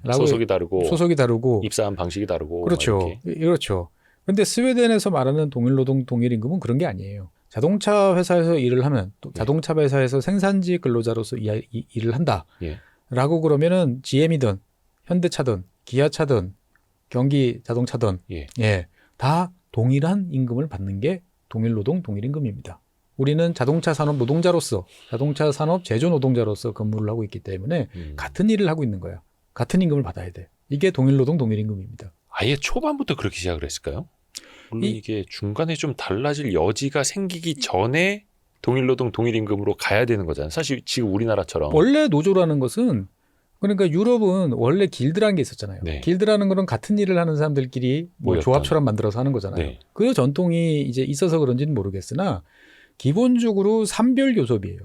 Speaker 3: 라고
Speaker 2: 소속이 다르고
Speaker 3: 소속이 다르고
Speaker 2: 입사한 방식이 다르고
Speaker 3: 그렇죠.
Speaker 2: 이렇게.
Speaker 3: 그렇죠. 근데 스웨덴에서 말하는 동일 노동 동일 임금은 그런 게 아니에요. 자동차 회사에서 일을 하면 또 자동차 회사에서 생산지 근로자로서 일을 한다.
Speaker 2: 예.
Speaker 3: 라고 그러면은 GM이든 현대차든 기아차든 경기 자동차든
Speaker 2: 예.
Speaker 3: 다 동일한 임금을 받는 게 동일 노동 동일 임금입니다. 우리는 자동차 산업 노동자로서 자동차 산업 제조 노동자로서 근무를 하고 있기 때문에 같은 일을 하고 있는 거야. 같은 임금을 받아야 돼. 이게 동일 노동 동일 임금입니다.
Speaker 2: 아예 초반부터 그렇게 시작을 했을까요? 물론 이게 중간에 좀 달라질 여지가 생기기 전에 동일 노동 동일 임금으로 가야 되는 거잖아요. 사실 지금 우리나라처럼
Speaker 3: 원래 노조라는 것은 그러니까 유럽은 원래 길드라는 게 있었잖아요.
Speaker 2: 네.
Speaker 3: 길드라는 거는 같은 일을 하는 사람들끼리 뭐
Speaker 2: 모였던.
Speaker 3: 조합처럼 만들어서 하는 거잖아요.
Speaker 2: 네.
Speaker 3: 그 전통이 이제 있어서 그런지는 모르겠으나 기본적으로 산별 교섭이에요.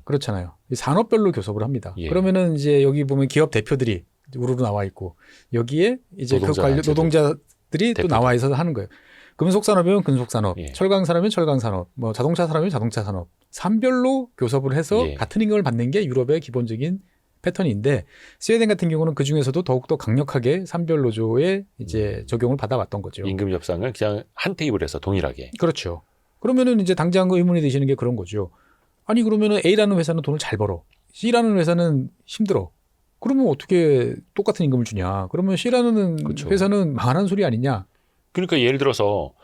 Speaker 3: 그렇잖아요. 산업별로 교섭을 합니다.
Speaker 2: 예.
Speaker 3: 그러면은 이제 여기 보면 기업 대표들이 우르르 나와 있고 여기에 이제 노동자들이 또 나와 있어서 하는 거예요. 금속산업이면 금속산업,
Speaker 2: 예.
Speaker 3: 철강산업이면 철강산업, 뭐 자동차 산업이면 자동차 산업. 산별로 교섭을 해서
Speaker 2: 예.
Speaker 3: 같은 임금을 받는 게 유럽의 기본적인 패턴인데 스웨덴 같은 경우는 그 중에서도 더욱더 강력하게 산별 노조에 이제 적용을 받아왔던 거죠.
Speaker 2: 임금 협상을 그냥 한 테이블에서 동일하게.
Speaker 3: 그렇죠. 그러면은 이제 당장 의문이 드시는 게 그런 거죠. 아니 그러면은 A라는 회사는 돈을 잘 벌어. C라는 회사는 힘들어. 그러면 어떻게 똑같은 임금을 주냐? 그러면 C라는
Speaker 2: 그렇죠.
Speaker 3: 회사는 망하는 소리 아니냐?
Speaker 2: 그러니까 예를 들어서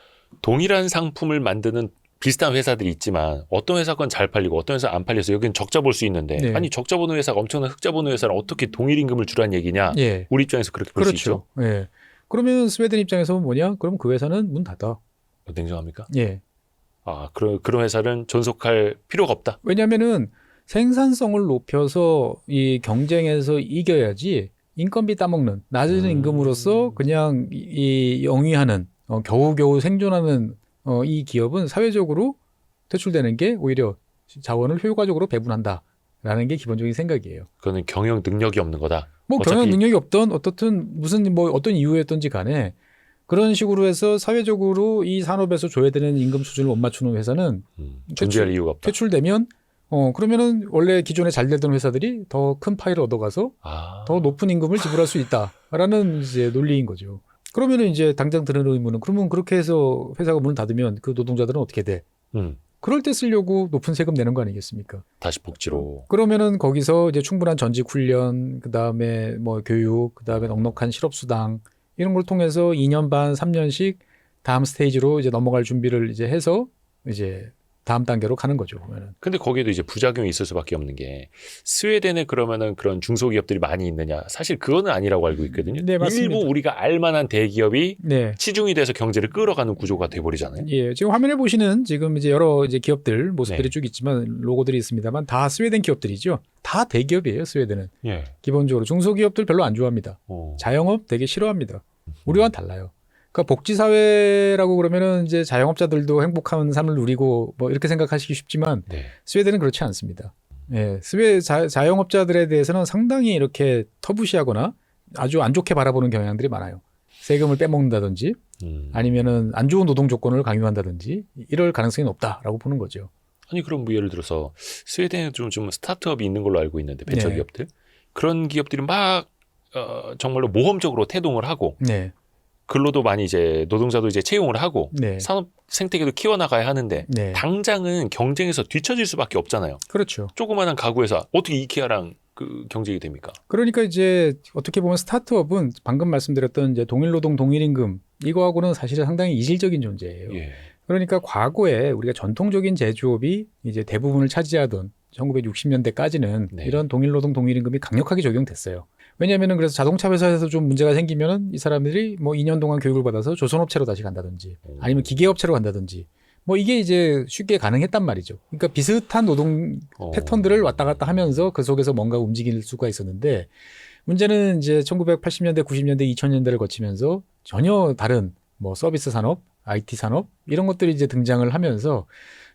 Speaker 2: 동일한 상품을 만드는 비슷한 회사들이 있지만 어떤 회사 건 잘 팔리고 어떤 회사 안 팔려서 여기는 적자 볼 수 있는데
Speaker 3: 네.
Speaker 2: 아니 적자 보는 회사가 엄청난 흑자 보는 회사는 어떻게 동일 임금을 주라는 얘기냐?
Speaker 3: 예.
Speaker 2: 우리 입장에서 그렇게 볼 수 있죠.
Speaker 3: 그렇죠. 예. 그러면 스웨덴 입장에서는 뭐냐? 그럼 그 회사는 문 닫아.
Speaker 2: 냉정합니까?
Speaker 3: 예.
Speaker 2: 아, 그런 회사는 존속할 필요가 없다.
Speaker 3: 왜냐면은 생산성을 높여서 이 경쟁에서 이겨야지 인건비 따먹는 낮은 임금으로서 그냥 이 영위하는 겨우겨우 생존하는 이 기업은 사회적으로 퇴출되는 게 오히려 자원을 효과적으로 배분한다라는 게 기본적인 생각이에요.
Speaker 2: 그거는 경영 능력이 없는 거다.
Speaker 3: 뭐
Speaker 2: 어차피-
Speaker 3: 경영 능력이 없던 어떻든 무슨 뭐 어떤 이유였던지 간에 그런 식으로 해서 사회적으로 이 산업에서 줘야 되는 임금 수준을 못 맞추는 회사는
Speaker 2: 존재할 이유가 없다.
Speaker 3: 퇴출되면 그러면은 원래 기존에 잘 되던 회사들이 더 큰 파이를 얻어가서
Speaker 2: 아,
Speaker 3: 더 높은 임금을 지불할 수 있다라는 이제 논리인 거죠. 그러면은 이제 당장 드는 의문은 그러면 그렇게 해서 회사가 문을 닫으면 그 노동자들은 어떻게 돼? 그럴 때 쓰려고 높은 세금 내는 거 아니겠습니까?
Speaker 2: 다시 복지로.
Speaker 3: 그러면은 거기서 이제 충분한 전직 훈련, 그다음에 뭐 교육, 그다음에 넉넉한 실업 수당 이런 걸 통해서 2년 반, 3년씩 다음 스테이지로 이제 넘어갈 준비를 이제 해서 이제 다음 단계로 가는 거죠. 보면은.
Speaker 2: 근데 거기에도 이제 부작용이 있을 수밖에 없는 게 스웨덴에 그러면은 그런 중소기업들이 많이 있느냐? 사실 그거는 아니라고 알고 있거든요.
Speaker 3: 네, 맞습니다.
Speaker 2: 일부 우리가 알만한 대기업이
Speaker 3: 네.
Speaker 2: 치중이 돼서 경제를 끌어가는 구조가 돼버리잖아요.
Speaker 3: 예, 지금 화면에 보시는 지금 이제 여러 이제 기업들 모습들이
Speaker 2: 네.
Speaker 3: 쭉 있지만 로고들이 있습니다만 다 스웨덴 기업들이죠. 다 대기업이에요. 스웨덴은
Speaker 2: 예.
Speaker 3: 기본적으로 중소기업들 별로 안 좋아합니다.
Speaker 2: 어.
Speaker 3: 자영업 되게 싫어합니다. 우리와는 달라요. 그러니까 복지사회라고 그러면은 이제 자영업자들도 행복한 삶을 누리고 뭐 이렇게 생각하시기 쉽지만
Speaker 2: 네.
Speaker 3: 스웨덴은 그렇지 않습니다. 예, 자영업자들에 대해서는 상당히 이렇게 터부시하거나 아주 안 좋게 바라보는 경향들이 많아요. 세금을 빼먹는다든지 아니면은 안 좋은 노동 조건을 강요한다든지 이럴 가능성이 높다라고 보는 거죠.
Speaker 2: 아니 그럼 뭐 예를 들어서 스웨덴에 좀 스타트업이 있는 걸로 알고 있는데 벤처기업들 그런 기업들이 막 정말로 모험적으로 태동을 하고
Speaker 3: 네,
Speaker 2: 근로도 많이 이제 노동자도 이제 채용을 하고
Speaker 3: 네,
Speaker 2: 산업 생태계도 키워나가야 하는데
Speaker 3: 네,
Speaker 2: 당장은 경쟁에서 뒤처질 수밖에 없잖아요.
Speaker 3: 그렇죠.
Speaker 2: 조그마한 가구회사 어떻게 이케아랑 그 경쟁이 됩니까?
Speaker 3: 그러니까 이제 어떻게 보면 스타트업은 방금 말씀드렸던 이제 동일노동 동일임금 이거하고는 사실은 상당히 이질적인 존재예요.
Speaker 2: 예.
Speaker 3: 그러니까 과거에 우리가 전통적인 제조업이 이제 대부분을 차지하던 1960년대까지는
Speaker 2: 네.
Speaker 3: 이런 동일노동 동일임금이 강력하게 적용됐어요. 왜냐하면은 그래서 자동차 회사에서 좀 문제가 생기면은 이 사람들이 뭐 2년 동안 교육을 받아서 조선업체로 다시 간다든지 아니면 기계업체로 간다든지 뭐 이게 이제 쉽게 가능했단 말이죠. 그러니까 비슷한 노동 패턴들을 왔다 갔다 하면서 그 속에서 뭔가 움직일 수가 있었는데 문제는 이제 1980년대, 90년대, 2000년대를 거치면서 전혀 다른 뭐 서비스 산업, IT 산업 이런 것들이 이제 등장을 하면서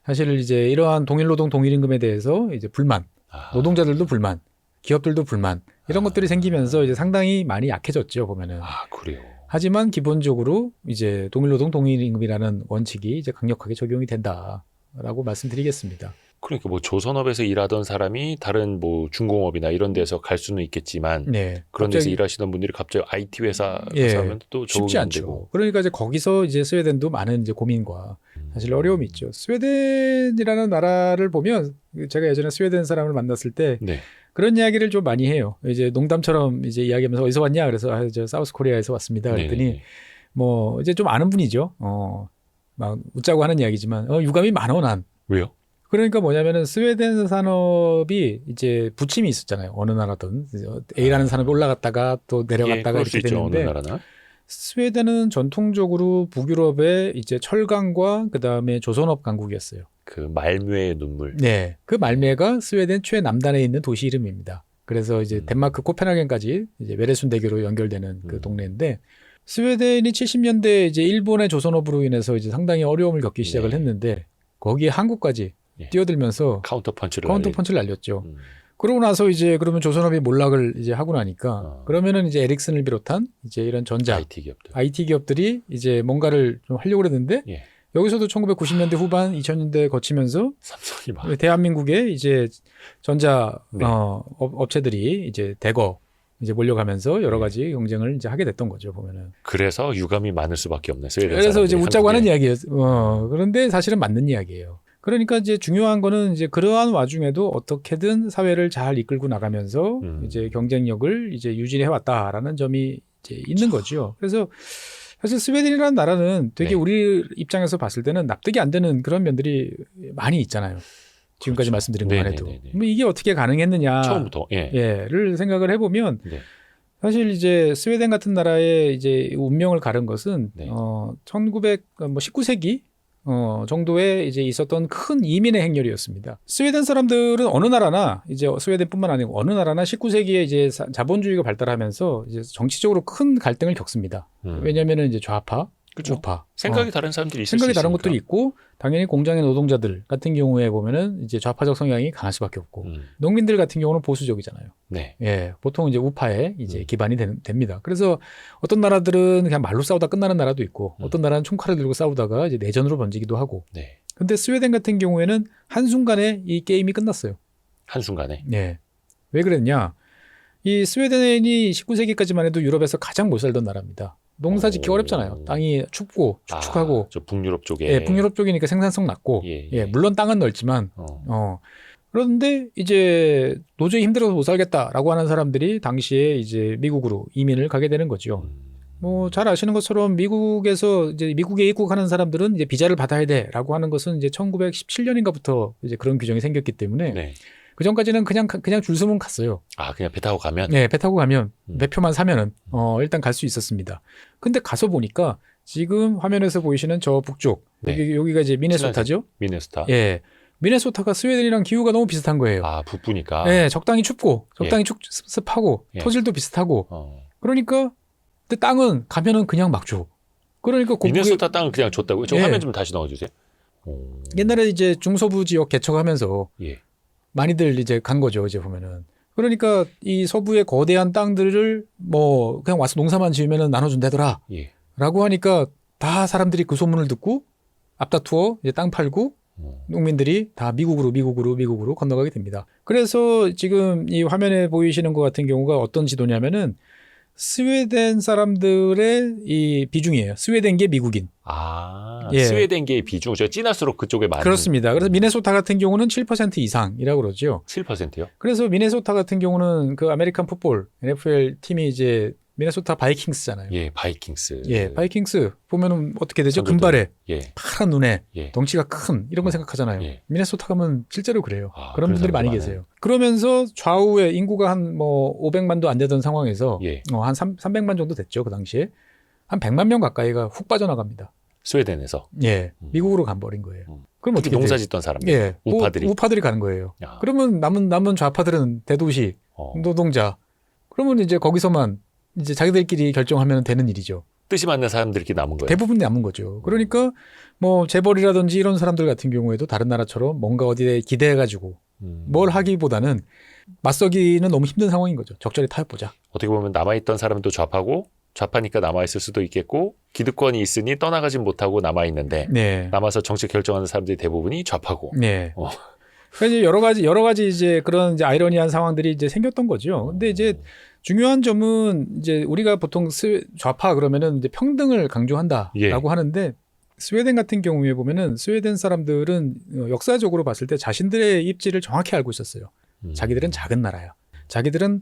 Speaker 3: 사실 이제 이러한 동일노동 동일임금에 대해서 이제 불만, 노동자들도 불만, 기업들도 불만 이런 것들이 생기면서 이제 상당히 많이 약해졌죠 보면은.
Speaker 2: 아 그래요.
Speaker 3: 하지만 기본적으로 이제 동일노동 동일임금이라는 원칙이 이제 강력하게 적용이 된다라고 말씀드리겠습니다.
Speaker 2: 그러니까 뭐 조선업에서 일하던 사람이 다른 뭐 중공업이나 이런 데서 갈 수는 있겠지만
Speaker 3: 네.
Speaker 2: 그런 데서
Speaker 3: 갑자기
Speaker 2: 일하시던 분들이 갑자기 IT 회사
Speaker 3: 예,
Speaker 2: 가서 하면 또 적응이
Speaker 3: 쉽지
Speaker 2: 안
Speaker 3: 않죠.
Speaker 2: 되고.
Speaker 3: 그러니까 이제 거기서 이제 스웨덴도 많은 이제 고민과 사실 어려움이 있죠. 스웨덴이라는 나라를 보면 제가 예전에 스웨덴 사람을 만났을 때
Speaker 2: 네.
Speaker 3: 그런 이야기를 좀 많이 해요. 이제 농담처럼 이제 이야기하면서 어디서 왔냐? 그래서 저 사우스 코리아에서 왔습니다. 그랬더니
Speaker 2: 네네네.
Speaker 3: 뭐 이제 좀 아는 분이죠. 막 웃자고 하는 이야기지만 유감이 많어 난.
Speaker 2: 왜요?
Speaker 3: 그러니까 뭐냐면은 스웨덴 산업이 이제 부침이 있었잖아요. 어느 나라든 A라는 산업이 올라갔다가 또 내려갔다가
Speaker 2: 그럴 수
Speaker 3: 이렇게
Speaker 2: 있죠. 어느
Speaker 3: 되는데
Speaker 2: 나라나.
Speaker 3: 스웨덴은 전통적으로 북유럽의 이제 철강과 그다음에 조선업 강국이었어요.
Speaker 2: 그 말묘의 눈물.
Speaker 3: 네. 그 말매가 스웨덴 최남단에 있는 도시 이름입니다. 그래서 이제 덴마크 코펜하겐까지 이제 외래순대교로 연결되는 그 동네인데 스웨덴이 70년대 이제 일본의 조선업으로 인해서 이제 상당히 어려움을 겪기 시작을
Speaker 2: 네.
Speaker 3: 했는데 거기에 한국까지
Speaker 2: 네.
Speaker 3: 뛰어들면서
Speaker 2: 카운터 펀치를
Speaker 3: 펀치를 날렸죠.
Speaker 2: 날린.
Speaker 3: 그러고 나서 이제 그러면 조선업이 몰락을 이제 하고 나니까 그러면은 이제 에릭슨을 비롯한 이제 이런 전자
Speaker 2: IT 기업들.
Speaker 3: IT 기업들이 이제 뭔가를 좀 하려고 그랬는데
Speaker 2: 예.
Speaker 3: 여기서도 1990년대 후반 2000년대 거치면서
Speaker 2: 삼성이 막.
Speaker 3: 대한민국의 이제 전자
Speaker 2: 네.
Speaker 3: 업체들이 이제 대거 이제 몰려가면서 여러 가지 경쟁을 이제 하게 됐던 거죠 보면은.
Speaker 2: 그래서 유감이 많을 수밖에 없네. 스웨덴
Speaker 3: 그래서 이제
Speaker 2: 사람들이
Speaker 3: 웃자고 하는
Speaker 2: 한국에.
Speaker 3: 이야기예요. 그런데 사실은 맞는 이야기예요. 그러니까 이제 중요한 거는 이제 그러한 와중에도 어떻게든 사회를 잘 이끌고 나가면서 이제 경쟁력을 이제 유지해 왔다라는 점이 이제 있는 거죠. 그래서 사실 스웨덴이라는 나라는 되게
Speaker 2: 네.
Speaker 3: 우리 입장에서 봤을 때는 납득이 안 되는 그런 면들이 많이 있잖아요. 지금까지
Speaker 2: 그렇죠.
Speaker 3: 말씀드린 것만 해도.
Speaker 2: 네네네네.
Speaker 3: 뭐 이게 어떻게 가능했느냐.
Speaker 2: 처음부터. 예.
Speaker 3: 를 생각을 해보면
Speaker 2: 네.
Speaker 3: 사실 이제 스웨덴 같은 나라의 이제 운명을 가른 것은
Speaker 2: 네.
Speaker 3: 19세기 정도에 이제 있었던 큰 이민의 행렬이었습니다. 스웨덴 사람들은 어느 나라나 이제 스웨덴뿐만 아니고 어느 나라나 19세기에 이제 자본주의가 발달하면서 이제 정치적으로 큰 갈등을 겪습니다. 왜냐하면은 이제 좌파,
Speaker 2: 그렇죠.
Speaker 3: 우파,
Speaker 2: 생각이 다른 사람들이 있을
Speaker 3: 생각이
Speaker 2: 수
Speaker 3: 다른
Speaker 2: 있으니까.
Speaker 3: 것들이 있고 당연히 공장의 노동자들 같은 경우에 보면은 이제 좌파적 성향이 강할 수밖에 없고 농민들 같은 경우는 보수적이잖아요.
Speaker 2: 네.
Speaker 3: 예, 보통 이제 우파에 이제 기반이 됩니다. 그래서 어떤 나라들은 그냥 말로 싸우다 끝나는 나라도 있고 어떤 나라는 총칼을 들고 싸우다가 이제 내전으로 번지기도 하고.
Speaker 2: 네.
Speaker 3: 근데 스웨덴 같은 경우에는 한순간에 이 게임이 끝났어요.
Speaker 2: 한순간에.
Speaker 3: 예. 왜 그랬냐? 이 스웨덴이 19세기까지만 해도 유럽에서 가장 못 살던 나라입니다. 농사 짓기 어렵잖아요. 땅이 춥고 축축하고.
Speaker 2: 저 북유럽 쪽에.
Speaker 3: 예, 북유럽 쪽이니까 생산성 낮고.
Speaker 2: 예.
Speaker 3: 물론 땅은 넓지만 그런데 이제 도저히 힘들어서 못 살겠다라고 하는 사람들이 당시에 이제 미국으로 이민을 가게 되는 거죠. 뭐 잘 아시는 것처럼 미국에서 이제 미국에 입국하는 사람들은 이제 비자를 받아야 돼라고 하는 것은 이제 1917년인가부터 이제 그런 규정이 생겼기 때문에
Speaker 2: 네.
Speaker 3: 그 전까지는 그냥 줄 서면 갔어요.
Speaker 2: 아, 그냥 배 타고 가면?
Speaker 3: 네, 배 타고 가면
Speaker 2: 음.
Speaker 3: 배표만 사면은 일단 갈 수 있었습니다. 근데 가서 보니까 지금 화면에서 보이시는 저 북쪽
Speaker 2: 네.
Speaker 3: 여기가 이제 미네소타죠.
Speaker 2: 미네소타.
Speaker 3: 예, 미네소타가 스웨덴이랑 기후가 너무 비슷한 거예요.
Speaker 2: 아, 북부니까.
Speaker 3: 네, 적당히 춥고 적당히 습하고
Speaker 2: 예.
Speaker 3: 토질도 비슷하고
Speaker 2: 어.
Speaker 3: 그러니까 근데 땅은 가면은 그냥 막 줘. 그러니까
Speaker 2: 미네소타 땅을 그냥 줬다고요? 저
Speaker 3: 예.
Speaker 2: 화면 좀 다시 넣어주세요. 오.
Speaker 3: 옛날에 이제 중서부 지역 개척하면서
Speaker 2: 예.
Speaker 3: 많이들 이제 간 거죠. 이제 보면은. 그러니까 이 서부의 거대한 땅들을 뭐 그냥 와서 농사만 지으면은 나눠준다더라.
Speaker 2: 예.
Speaker 3: 라고 하니까 다 사람들이 그 소문을 듣고 앞다투어 이제 땅 팔고 농민들이 다 미국으로 건너가게 됩니다. 그래서 지금 이 화면에 보이시는 것 같은 경우가 어떤 지도냐면은 스웨덴 사람들의 이 비중이에요. 스웨덴계 미국인.
Speaker 2: 아,
Speaker 3: 예.
Speaker 2: 스웨덴계의 비중, 저 진할수록 그쪽에 많은.
Speaker 3: 그렇습니다. 그래서 미네소타 같은 경우는 7% 이상이라고 그러죠.
Speaker 2: 7%요?
Speaker 3: 그래서 미네소타 같은 경우는 그 아메리칸 풋볼 NFL 팀이 이제 미네소타 바이킹스잖아요.
Speaker 2: 예, 바이킹스.
Speaker 3: 예, 바이킹스 보면은 어떻게 되죠?
Speaker 2: 선수들.
Speaker 3: 금발에
Speaker 2: 예.
Speaker 3: 파란 눈에
Speaker 2: 예.
Speaker 3: 덩치가 큰 이런 거 생각하잖아요.
Speaker 2: 예.
Speaker 3: 미네소타 가면 실제로 그래요.
Speaker 2: 아,
Speaker 3: 그런 분들이 많이
Speaker 2: 사람들
Speaker 3: 계세요. 그러면서 좌우에 인구가 한 뭐 500만도 안 되던 상황에서
Speaker 2: 예.
Speaker 3: 한 300만 정도 됐죠. 그 당시에. 한 100만 명 가까이가 훅 빠져나갑니다.
Speaker 2: 스웨덴에서.
Speaker 3: 예. 미국으로 가버린 거예요. 그럼
Speaker 2: 특히
Speaker 3: 어떻게
Speaker 2: 농사
Speaker 3: 돼요?
Speaker 2: 짓던 사람들.
Speaker 3: 예.
Speaker 2: 우파들이.
Speaker 3: 우파들이 가는 거예요.
Speaker 2: 아.
Speaker 3: 그러면 남은 좌파들은 대도시 노동자. 그러면 이제 거기서만 이제 자기들끼리 결정하면 되는 일이죠.
Speaker 2: 뜻이 맞는 사람들끼리 남은 거예요.
Speaker 3: 대부분 남은 거죠. 그러니까 뭐 재벌이라든지 이런 사람들 같은 경우에도 다른 나라처럼 뭔가 어디에 기대해가지고 뭘 하기보다는 맞서기는 너무 힘든 상황인 거죠. 적절히 타협보자.
Speaker 2: 어떻게 보면 남아있던 사람도 좌파고 좌파니까 남아있을 수도 있겠고 기득권이 있으니 떠나가진 못하고 남아있는데
Speaker 3: 네.
Speaker 2: 남아서 정책 결정하는 사람들이 대부분이 좌파고.
Speaker 3: 네.
Speaker 2: 어.
Speaker 3: 그러니까 이제 여러 가지 이제 그런 이제 아이러니한 상황들이 이제 생겼던 거죠. 근데 이제 중요한 점은 이제 우리가 보통 좌파 그러면은 이제 평등을 강조한다라고
Speaker 2: 예.
Speaker 3: 하는데 스웨덴 같은 경우에 보면은 스웨덴 사람들은 역사적으로 봤을 때 자신들의 입지를 정확히 알고 있었어요. 자기들은 작은 나라야. 자기들은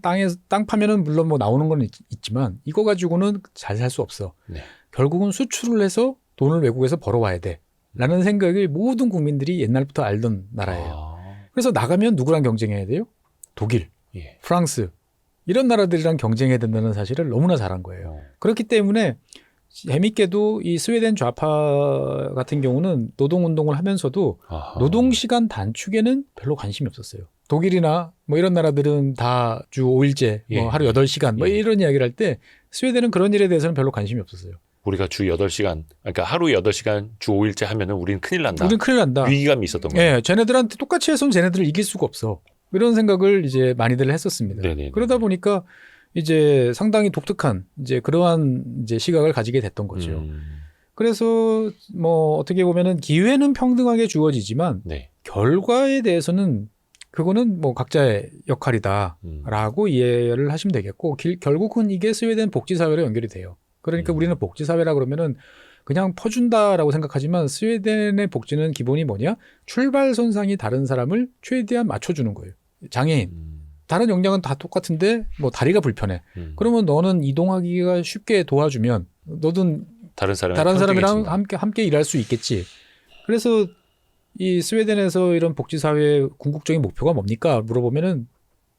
Speaker 3: 땅 파면은 물론 뭐 나오는 건 있지만 이거 가지고는 잘 살 수 없어.
Speaker 2: 네.
Speaker 3: 결국은 수출을 해서 돈을 외국에서 벌어와야 돼. 라는 생각을 모든 국민들이 옛날부터 알던 나라예요. 그래서 나가면 누구랑 경쟁해야 돼요? 독일,
Speaker 2: 예.
Speaker 3: 프랑스 이런 나라들이랑 경쟁해야 된다는 사실을 너무나 잘한 거예요. 그렇기 때문에 재밌게도 이 스웨덴 좌파 같은 경우는 노동운동을 하면서도
Speaker 2: 아하.
Speaker 3: 노동시간 단축에는 별로 관심이 없었어요. 독일이나 뭐 이런 나라들은 다 주 5일제,
Speaker 2: 예.
Speaker 3: 뭐 하루 8시간 뭐
Speaker 2: 예.
Speaker 3: 이런 이야기를 할 때 스웨덴은 그런 일에 대해서는 별로 관심이 없었어요.
Speaker 2: 우리가 주 8시간, 그러니까 하루 8시간 주 5일째 하면은 우리는 큰일 난다.
Speaker 3: 우린 큰일 난다.
Speaker 2: 위기감이 있었던 거예요.
Speaker 3: 예, 쟤네들한테 똑같이 해서는 쟤네들을 이길 수가 없어. 이런 생각을 이제 많이들 했었습니다.
Speaker 2: 네네네.
Speaker 3: 그러다 보니까 이제 상당히 독특한 이제 그러한 이제 시각을 가지게 됐던 거죠. 그래서 뭐 어떻게 보면은 기회는 평등하게 주어지지만
Speaker 2: 네.
Speaker 3: 결과에 대해서는 그거는 뭐 각자의 역할이다라고 이해를 하시면 되겠고 결국은 이게 스웨덴 복지사회로 연결이 돼요. 그러니까 우리는 복지사회라 그러면은 그냥 퍼준다라고 생각하지만 스웨덴의 복지는 기본이 뭐냐? 출발선상이 다른 사람을 최대한 맞춰주는 거예요. 장애인. 다른 역량은 다 똑같은데 뭐 다리가 불편해. 그러면 너는 이동하기가 쉽게 도와주면 너든
Speaker 2: 다른
Speaker 3: 사람이랑 함께 일할 수 있겠지. 그래서 이 스웨덴에서 이런 복지사회의 궁극적인 목표가 뭡니까? 물어보면은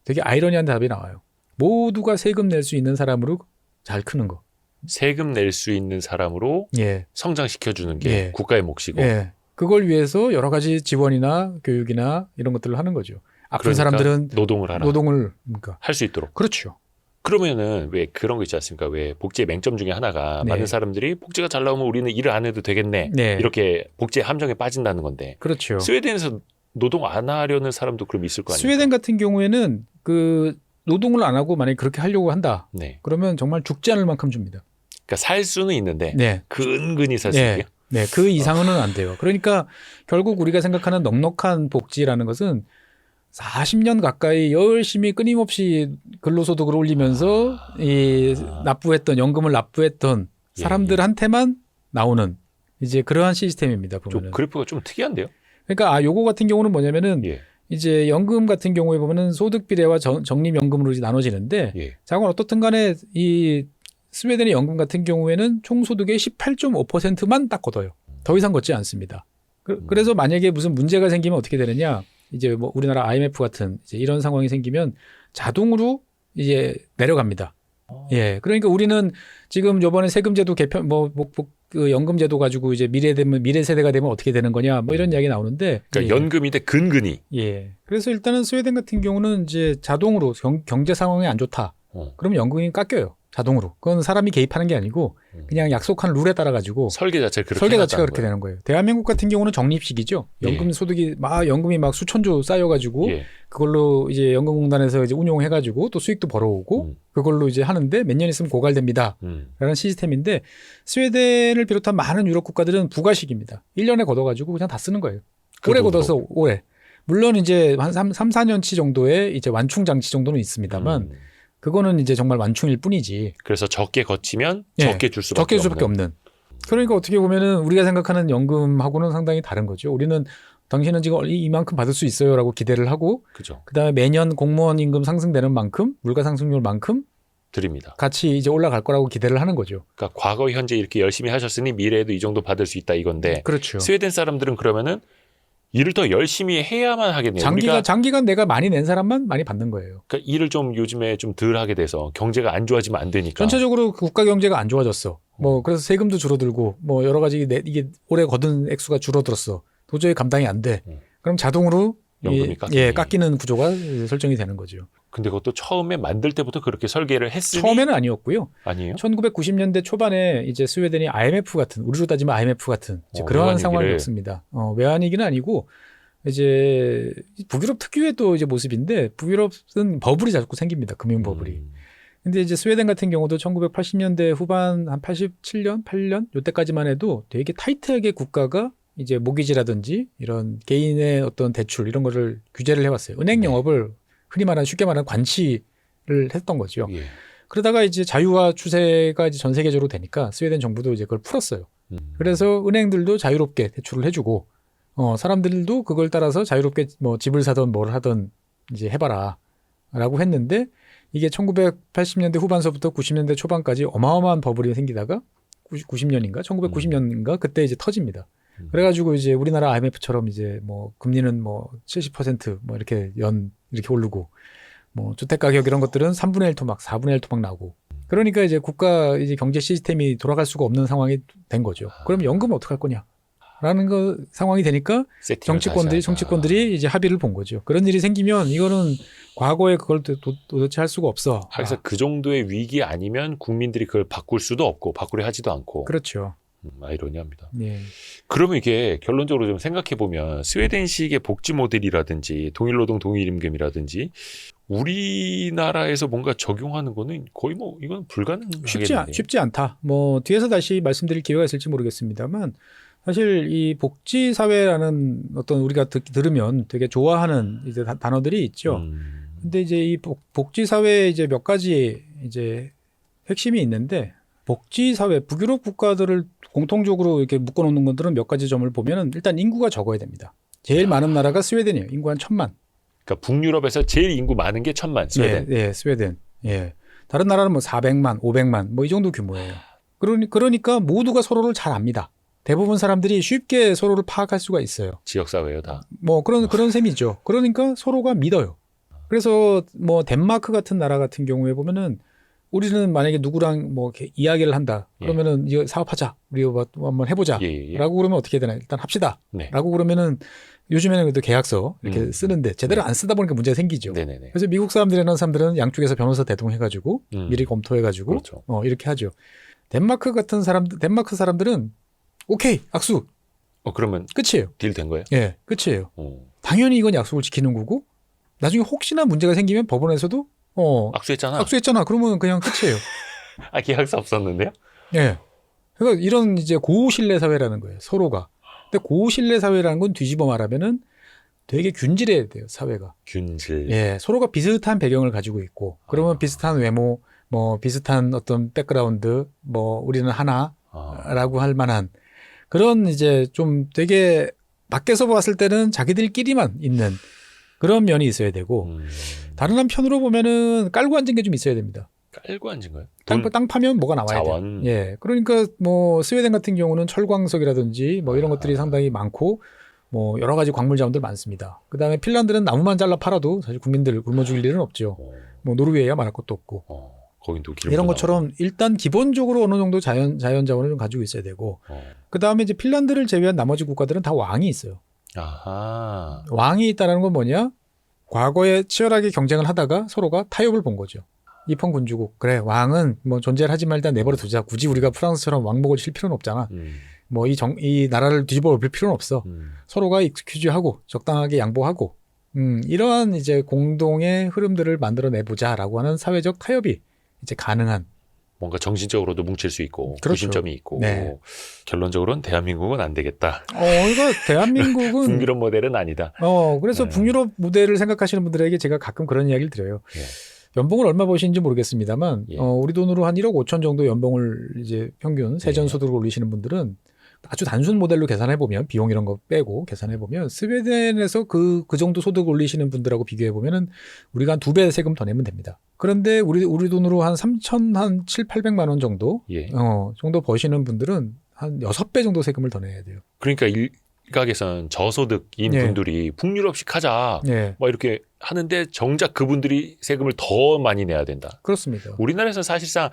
Speaker 3: 되게 아이러니한 답이 나와요. 모두가 세금 낼 수 있는 사람으로 잘 크는 거.
Speaker 2: 세금 낼 수 있는 사람으로
Speaker 3: 예.
Speaker 2: 성장시켜주는 게
Speaker 3: 예.
Speaker 2: 국가의 몫이고.
Speaker 3: 예. 그걸 위해서 여러 가지 지원이나 교육이나 이런 것들을 하는 거죠. 아픈
Speaker 2: 그러니까
Speaker 3: 사람들은
Speaker 2: 노동을 하라.
Speaker 3: 노동을 그러니까
Speaker 2: 할 수 있도록.
Speaker 3: 그렇죠.
Speaker 2: 그러면은 왜 그런 거 있지 않습니까? 왜 복지의 맹점 중에 하나가
Speaker 3: 네.
Speaker 2: 많은 사람들이 복지가 잘 나오면 우리는 일을 안 해도 되겠네.
Speaker 3: 네.
Speaker 2: 이렇게 복지의 함정에 빠진다는 건데.
Speaker 3: 그렇죠.
Speaker 2: 스웨덴에서 노동 안 하려는 사람도 그럼 있을 거 아니에요?
Speaker 3: 스웨덴 같은 경우에는 그 노동을 안 하고 만약에 그렇게 하려고 한다.
Speaker 2: 네.
Speaker 3: 그러면 정말 죽지 않을 만큼 줍니다.
Speaker 2: 그러니까 살 수는 있는데
Speaker 3: 네.
Speaker 2: 근근히 살 수
Speaker 3: 네.
Speaker 2: 있게요.
Speaker 3: 네. 그 이상은 안 돼요. 그러니까 결국 우리가 생각하는 넉넉한 복지라는 것은 40년 가까이 열심히 끊임없이 근로소득을 올리면서 이 납부했던 연금을 납부했던
Speaker 2: 예,
Speaker 3: 사람들한테만 나오는 이제 그러한 시스템입니다.
Speaker 2: 좀
Speaker 3: 보면은.
Speaker 2: 그래프가 좀 특이한데요.
Speaker 3: 그러니까 요거 같은 경우는 뭐냐면은
Speaker 2: 예.
Speaker 3: 이제 연금 같은 경우에 보면은 소득 비례와 적립연금으로 이제 나눠지는데
Speaker 2: 예.
Speaker 3: 자건 어떻든 간에 이 스웨덴의 연금 같은 경우에는 총소득의 18.5%만 딱 걷어요. 더 이상 걷지 않습니다. 그래서 만약에 무슨 문제가 생기면 어떻게 되느냐? 이제 뭐 우리나라 IMF 같은 이제 이런 상황이 생기면 자동으로 이제 내려갑니다. 예, 그러니까 우리는 지금 이번에 세금제도 개편, 그 연금제도 가지고 이제 미래 세대가 되면 어떻게 되는 거냐, 뭐 이런 이야기 나오는데.
Speaker 2: 그러니까
Speaker 3: 예.
Speaker 2: 연금인데 근근히.
Speaker 3: 예. 그래서 일단은 스웨덴 같은 경우는 이제 자동으로 경제 상황이 안 좋다. 그러면 연금이 깎여요. 자동으로. 그건 사람이 개입하는 게 아니고 그냥 약속한 룰에 따라 가지고
Speaker 2: 설계 자체가 그렇게
Speaker 3: 설계 자체가
Speaker 2: 해놨다는
Speaker 3: 그렇게
Speaker 2: 거예요.
Speaker 3: 되는 거예요. 대한민국 같은 경우는 적립식이죠. 연금
Speaker 2: 예.
Speaker 3: 소득이 연금이 막 수천조 쌓여가지고
Speaker 2: 예.
Speaker 3: 그걸로 이제 연금공단에서 이제 운용해가지고 또 수익도 벌어오고 그걸로 이제 하는데 몇 년 있으면 고갈됩니다. 라는 시스템인데 스웨덴을 비롯한 많은 유럽 국가들은 부가식입니다. 1년에 걷어가지고 그냥 다 쓰는 거예요. 올해
Speaker 2: 돈으로.
Speaker 3: 걷어서 올해. 물론 이제 한 3, 4년치 정도의 이제 완충 장치 정도는 있습니다만 그거는 이제 정말 완충일 뿐이지.
Speaker 2: 그래서 적게 거치면
Speaker 3: 예,
Speaker 2: 적게 줄 수밖에
Speaker 3: 없는. 그러니까 어떻게 보면은 우리가 생각하는 연금하고는 상당히 다른 거죠. 우리는 당신은 지금 이만큼 받을 수 있어요라고 기대를 하고
Speaker 2: 그죠.
Speaker 3: 그다음에 매년 공무원 임금 상승되는 만큼 물가 상승률만큼
Speaker 2: 드립니다.
Speaker 3: 같이 이제 올라갈 거라고 기대를 하는 거죠.
Speaker 2: 그러니까 과거 현재 이렇게 열심히 하셨으니 미래에도 이 정도 받을 수 있다 이건데
Speaker 3: 그렇죠.
Speaker 2: 스웨덴 사람들은 그러면은 일을 더 열심히 해야만 하겠네요.
Speaker 3: 장기간 내가 많이 낸 사람만 많이 받는 거예요.
Speaker 2: 그러니까 일을 좀 요즘에 좀 덜 하게 돼서 경제가 안 좋아지면 안 되니까.
Speaker 3: 전체적으로 국가 경제가 안 좋아졌어. 뭐 그래서 세금도 줄어들고 뭐 여러 가지 이게 올해 거둔 액수가 줄어들었어. 도저히 감당이 안 돼. 그럼 자동으로
Speaker 2: 연금이 깎이네.
Speaker 3: 깎이는 구조가 설정이 되는 거죠.
Speaker 2: 근데 그것도 처음에 만들 때부터 그렇게 설계를 했으니
Speaker 3: 처음에는 아니었고요.
Speaker 2: 아니에요?
Speaker 3: 1990년대 초반에 이제 스웨덴이 IMF 같은 우리로 따지면 IMF 같은 이제 그러한 상황이었습니다. 외환위기는 아니고 이제 북유럽 특유의 또 이제 모습인데 북유럽은 버블이 자꾸 생깁니다. 금융 버블이. 근데 이제 스웨덴 같은 경우도 1980년대 후반 한 87년, 8년 요때까지만 해도 되게 타이트하게 국가가 이제 모기지라든지 이런 개인의 어떤 대출 이런 거를 규제를 해왔어요. 은행 영업을 흔히 말하는 쉽게 말하는 관치를 했던 거죠.
Speaker 2: 예.
Speaker 3: 그러다가 이제 자유화 추세가 이제 전 세계적으로 되니까 스웨덴 정부도 이제 그걸 풀었어요. 그래서 은행들도 자유롭게 대출을 해주고, 사람들도 그걸 따라서 자유롭게 뭐 집을 사든 뭘 하든 이제 해봐라 라고 했는데 이게 1980년대 후반서부터 90년대 초반까지 어마어마한 버블이 생기다가 90년인가 1990년인가 그때 이제 터집니다. 그래가지고 이제 우리나라 IMF처럼 이제 뭐 금리는 뭐 70%뭐 이렇게 이렇게 오르고 뭐 주택 가격 이런 것들은 3분의 1 토막, 4분의 1 토막 나고 그러니까 이제 국가 이제 경제 시스템이 돌아갈 수가 없는 상황이 된 거죠. 그럼 연금은 어떻게 할 거냐? 라는 거 상황이 되니까 정치권들이 이제 합의를 본 거죠. 그런 일이 생기면 이거는 과거에 그걸 도대체 할 수가 없어.
Speaker 2: 그래서 그 정도의 위기 아니면 국민들이 그걸 바꿀 수도 없고 바꾸려 하지도 않고.
Speaker 3: 그렇죠.
Speaker 2: 아이러니합니다.
Speaker 3: 네.
Speaker 2: 그러면 이게 결론적으로 좀 생각해 보면 스웨덴식의 복지 모델이라든지 동일노동 동일임금이라든지 우리나라에서 뭔가 적용하는 거는 거의 뭐 이건 불가능하겠네요.
Speaker 3: 쉽지 않다. 뭐 뒤에서 다시 말씀드릴 기회가 있을지 모르겠습니다만 사실 이 복지 사회라는 어떤 우리가 들으면 되게 좋아하는 이제 단어들이 있죠. 근데 이제 이 복지 사회에 이제 몇 가지 이제 핵심이 있는데 복지 사회 북유럽 국가들을 공통적으로 이렇게 묶어놓는 것들은 몇 가지 점을 보면은 일단 인구가 적어야 됩니다. 제일 많은 나라가 스웨덴이에요. 인구 한 1,000만.
Speaker 2: 그러니까 북유럽에서 제일 인구 많은 게 1,000만 스웨덴.
Speaker 3: 예, 스웨덴. 예. 다른 나라는 뭐 400만, 500만 뭐 이 정도 규모예요. 그러니까 모두가 서로를 잘 압니다. 대부분 사람들이 쉽게 서로를 파악할 수가 있어요.
Speaker 2: 지역 사회요 다.
Speaker 3: 뭐 그런 셈이죠. 그러니까 서로가 믿어요. 그래서 뭐 덴마크 같은 나라 같은 경우에 보면은 우리는 만약에 누구랑 뭐 이렇게 이야기를 한다. 그러면은 이거 사업하자. 우리 한번 해보자. 라고 그러면 어떻게 되나? 일단 합시다.
Speaker 2: 네.
Speaker 3: 라고 그러면은 요즘에는 그래도 계약서 이렇게 쓰는데 제대로 안 쓰다 보니까 문제가 생기죠.
Speaker 2: 네네네.
Speaker 3: 그래서 미국 사람들이나 사람들은 양쪽에서 변호사 대동해가지고 미리 검토해가지고
Speaker 2: 그렇죠.
Speaker 3: 이렇게 하죠. 덴마크 사람들은 오케이 악수.
Speaker 2: 그러면
Speaker 3: 끝이에요.
Speaker 2: 딜 된 거예요?
Speaker 3: 예, 끝이에요. 당연히 이건 약속을 지키는 거고 나중에 혹시나 문제가 생기면 법원에서도 악수했잖아. 그러면 그냥 끝이에요.
Speaker 2: 계약서 없었는데요?
Speaker 3: 예. 그러니까 이런 이제 고신뢰 사회라는 거예요. 서로가. 근데 고신뢰 사회라는 건 뒤집어 말하면은 되게 균질해야 돼요. 사회가.
Speaker 2: 균질.
Speaker 3: 예. 서로가 비슷한 배경을 가지고 있고 그러면 비슷한 외모, 뭐 비슷한 어떤 백그라운드, 뭐 우리는 하나라고 할 만한 그런 이제 좀 되게 밖에서 봤을 때는 자기들끼리만 있는 그런 면이 있어야 되고 다른 한편으로 보면은 깔고 앉은 게 좀 있어야 됩니다.
Speaker 2: 깔고 앉은 거예요?
Speaker 3: 땅 파면 뭐가 나와야
Speaker 2: 자원.
Speaker 3: 돼요. 예. 그러니까 뭐 스웨덴 같은 경우는 철광석이라든지 뭐 이런 것들이 상당히 많고 뭐 여러 가지 광물 자원들 많습니다. 그다음에 핀란드는 나무만 잘라 팔아도 사실 국민들 굶어 죽일 일은 없죠. 뭐 노르웨이야 말할 것도 없고.
Speaker 2: 거긴 또 기름도
Speaker 3: 이런 것처럼
Speaker 2: 나오고.
Speaker 3: 일단 기본적으로 어느 정도 자연 자원을 좀 가지고 있어야 되고 그다음에 이제 핀란드를 제외한 나머지 국가들은 다 왕이 있어요.
Speaker 2: 아하.
Speaker 3: 왕이 있다는 건 뭐냐? 과거에 치열하게 경쟁을 하다가 서로가 타협을 본 거죠. 이펑 군주국. 그래, 왕은 뭐 존재를 하지 말자 내버려 두자. 굳이 우리가 프랑스처럼 왕복을 칠 필요는 없잖아. 뭐 이 나라를 뒤집어 엎을 필요는 없어. 서로가 익스큐즈하고 적당하게 양보하고 이러한 이제 공동의 흐름들을 만들어내보자라고 하는 사회적 타협이 이제 가능한.
Speaker 2: 뭔가 정신적으로도 뭉칠 수 있고
Speaker 3: 그렇죠.
Speaker 2: 구심점이 있고
Speaker 3: 네.
Speaker 2: 결론적으로는 대한민국은 안 되겠다.
Speaker 3: 이거 대한민국은
Speaker 2: 북유럽 모델은 아니다.
Speaker 3: 그래서
Speaker 2: 네.
Speaker 3: 북유럽 모델을 생각하시는 분들에게 제가 가끔 그런 이야기를 드려요.
Speaker 2: 예.
Speaker 3: 연봉을 얼마 버시는지 모르겠습니다만,
Speaker 2: 예.
Speaker 3: 우리 돈으로 한 1억 5천 정도 연봉을 이제 평균 세전 소득을 올리시는 분들은 아주 단순 모델로 계산해보면, 비용 이런 거 빼고 계산해보면, 스웨덴에서 그 정도 소득을 올리시는 분들하고 비교해보면은 우리가 한 2배 세금 더 내면 됩니다. 그런데 우리 돈으로 한 7,800만 원 정도,
Speaker 2: 예.
Speaker 3: 정도 버시는 분들은 한 6배 정도 세금을 더 내야 돼요.
Speaker 2: 그러니까 일각에선 저소득인
Speaker 3: 예.
Speaker 2: 분들이 북유럽식 하자
Speaker 3: 예.
Speaker 2: 막 이렇게 하는데 정작 그분들이 세금을 더 많이 내야 된다.
Speaker 3: 그렇습니다.
Speaker 2: 우리나라에서는 사실상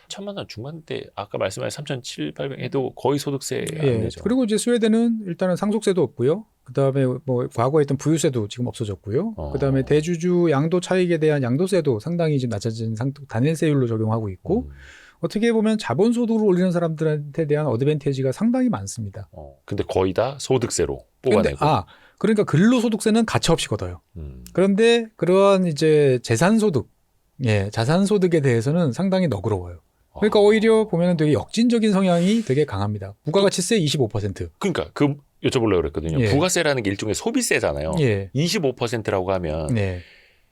Speaker 2: 1,000만 원 중반대 아까 말씀하신 3,700, 800 해도 거의 소득세 안
Speaker 3: 예.
Speaker 2: 내죠.
Speaker 3: 그리고 이제 스웨덴은 일단은 상속세도 없고요. 그다음에 뭐 과거에 있던 부유세도 지금 없어졌고요. 그다음에 대주주 양도 차익에 대한 양도세도 상당히 지금 낮아진 단일세율로 적용하고 있고 어떻게 보면 자본소득을 올리는 사람들한테 대한 어드밴티지가 상당히 많습니다.
Speaker 2: 근데 거의 다 소득세로 뽑아내고.
Speaker 3: 그러니까 근로소득세는 가차없이 걷어요. 그런데 그러한 이제 재산소득, 자산소득에 대해서는 상당히 너그러워요. 그러니까 오히려 보면은 되게 역진적인 성향이 되게 강합니다. 부가가치세 25%.
Speaker 2: 그러니까 여쭤보려고 그랬거든요.
Speaker 3: 예.
Speaker 2: 부가세라는 게 일종의 소비세잖아요.
Speaker 3: 예.
Speaker 2: 25%라고 하면
Speaker 3: 네.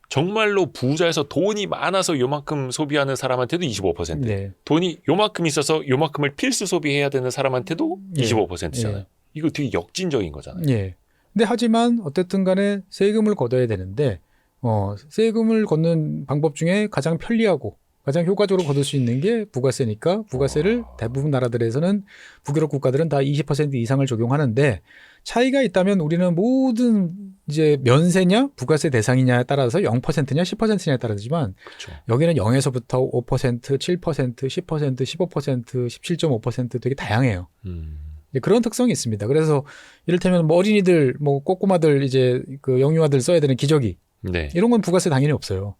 Speaker 2: 정말로 부자에서 돈이 많아서 요만큼 소비하는 사람한테도 25%.
Speaker 3: 네.
Speaker 2: 돈이 요만큼 있어서 요만큼을 필수 소비해야 되는 사람한테도
Speaker 3: 예.
Speaker 2: 25%잖아요.
Speaker 3: 예.
Speaker 2: 이거 되게 역진적인 거잖아요.
Speaker 3: 예. 근데 하지만 어쨌든 간에 세금을 걷어야 되는데 세금을 걷는 방법 중에 가장 편리하고 가장 효과적으로 걷을 수 있는 게 부가세니까 부가세를 대부분 나라들에서는 북유럽 국가들은 다 20% 이상을 적용하는데 차이가 있다면 우리는 모든 이제 면세냐 부가세 대상이냐에 따라서 0%냐 10%냐에 따르지만
Speaker 2: 그렇죠.
Speaker 3: 여기는 0에서부터 5%, 7%, 10%, 15%, 17.5% 되게 다양해요. 그런 특성이 있습니다. 그래서 이를테면 뭐 어린이들, 뭐 꼬꼬마들 이제 그 영유아들 써야 되는 기저귀
Speaker 2: 네.
Speaker 3: 이런 건 부가세 당연히 없어요.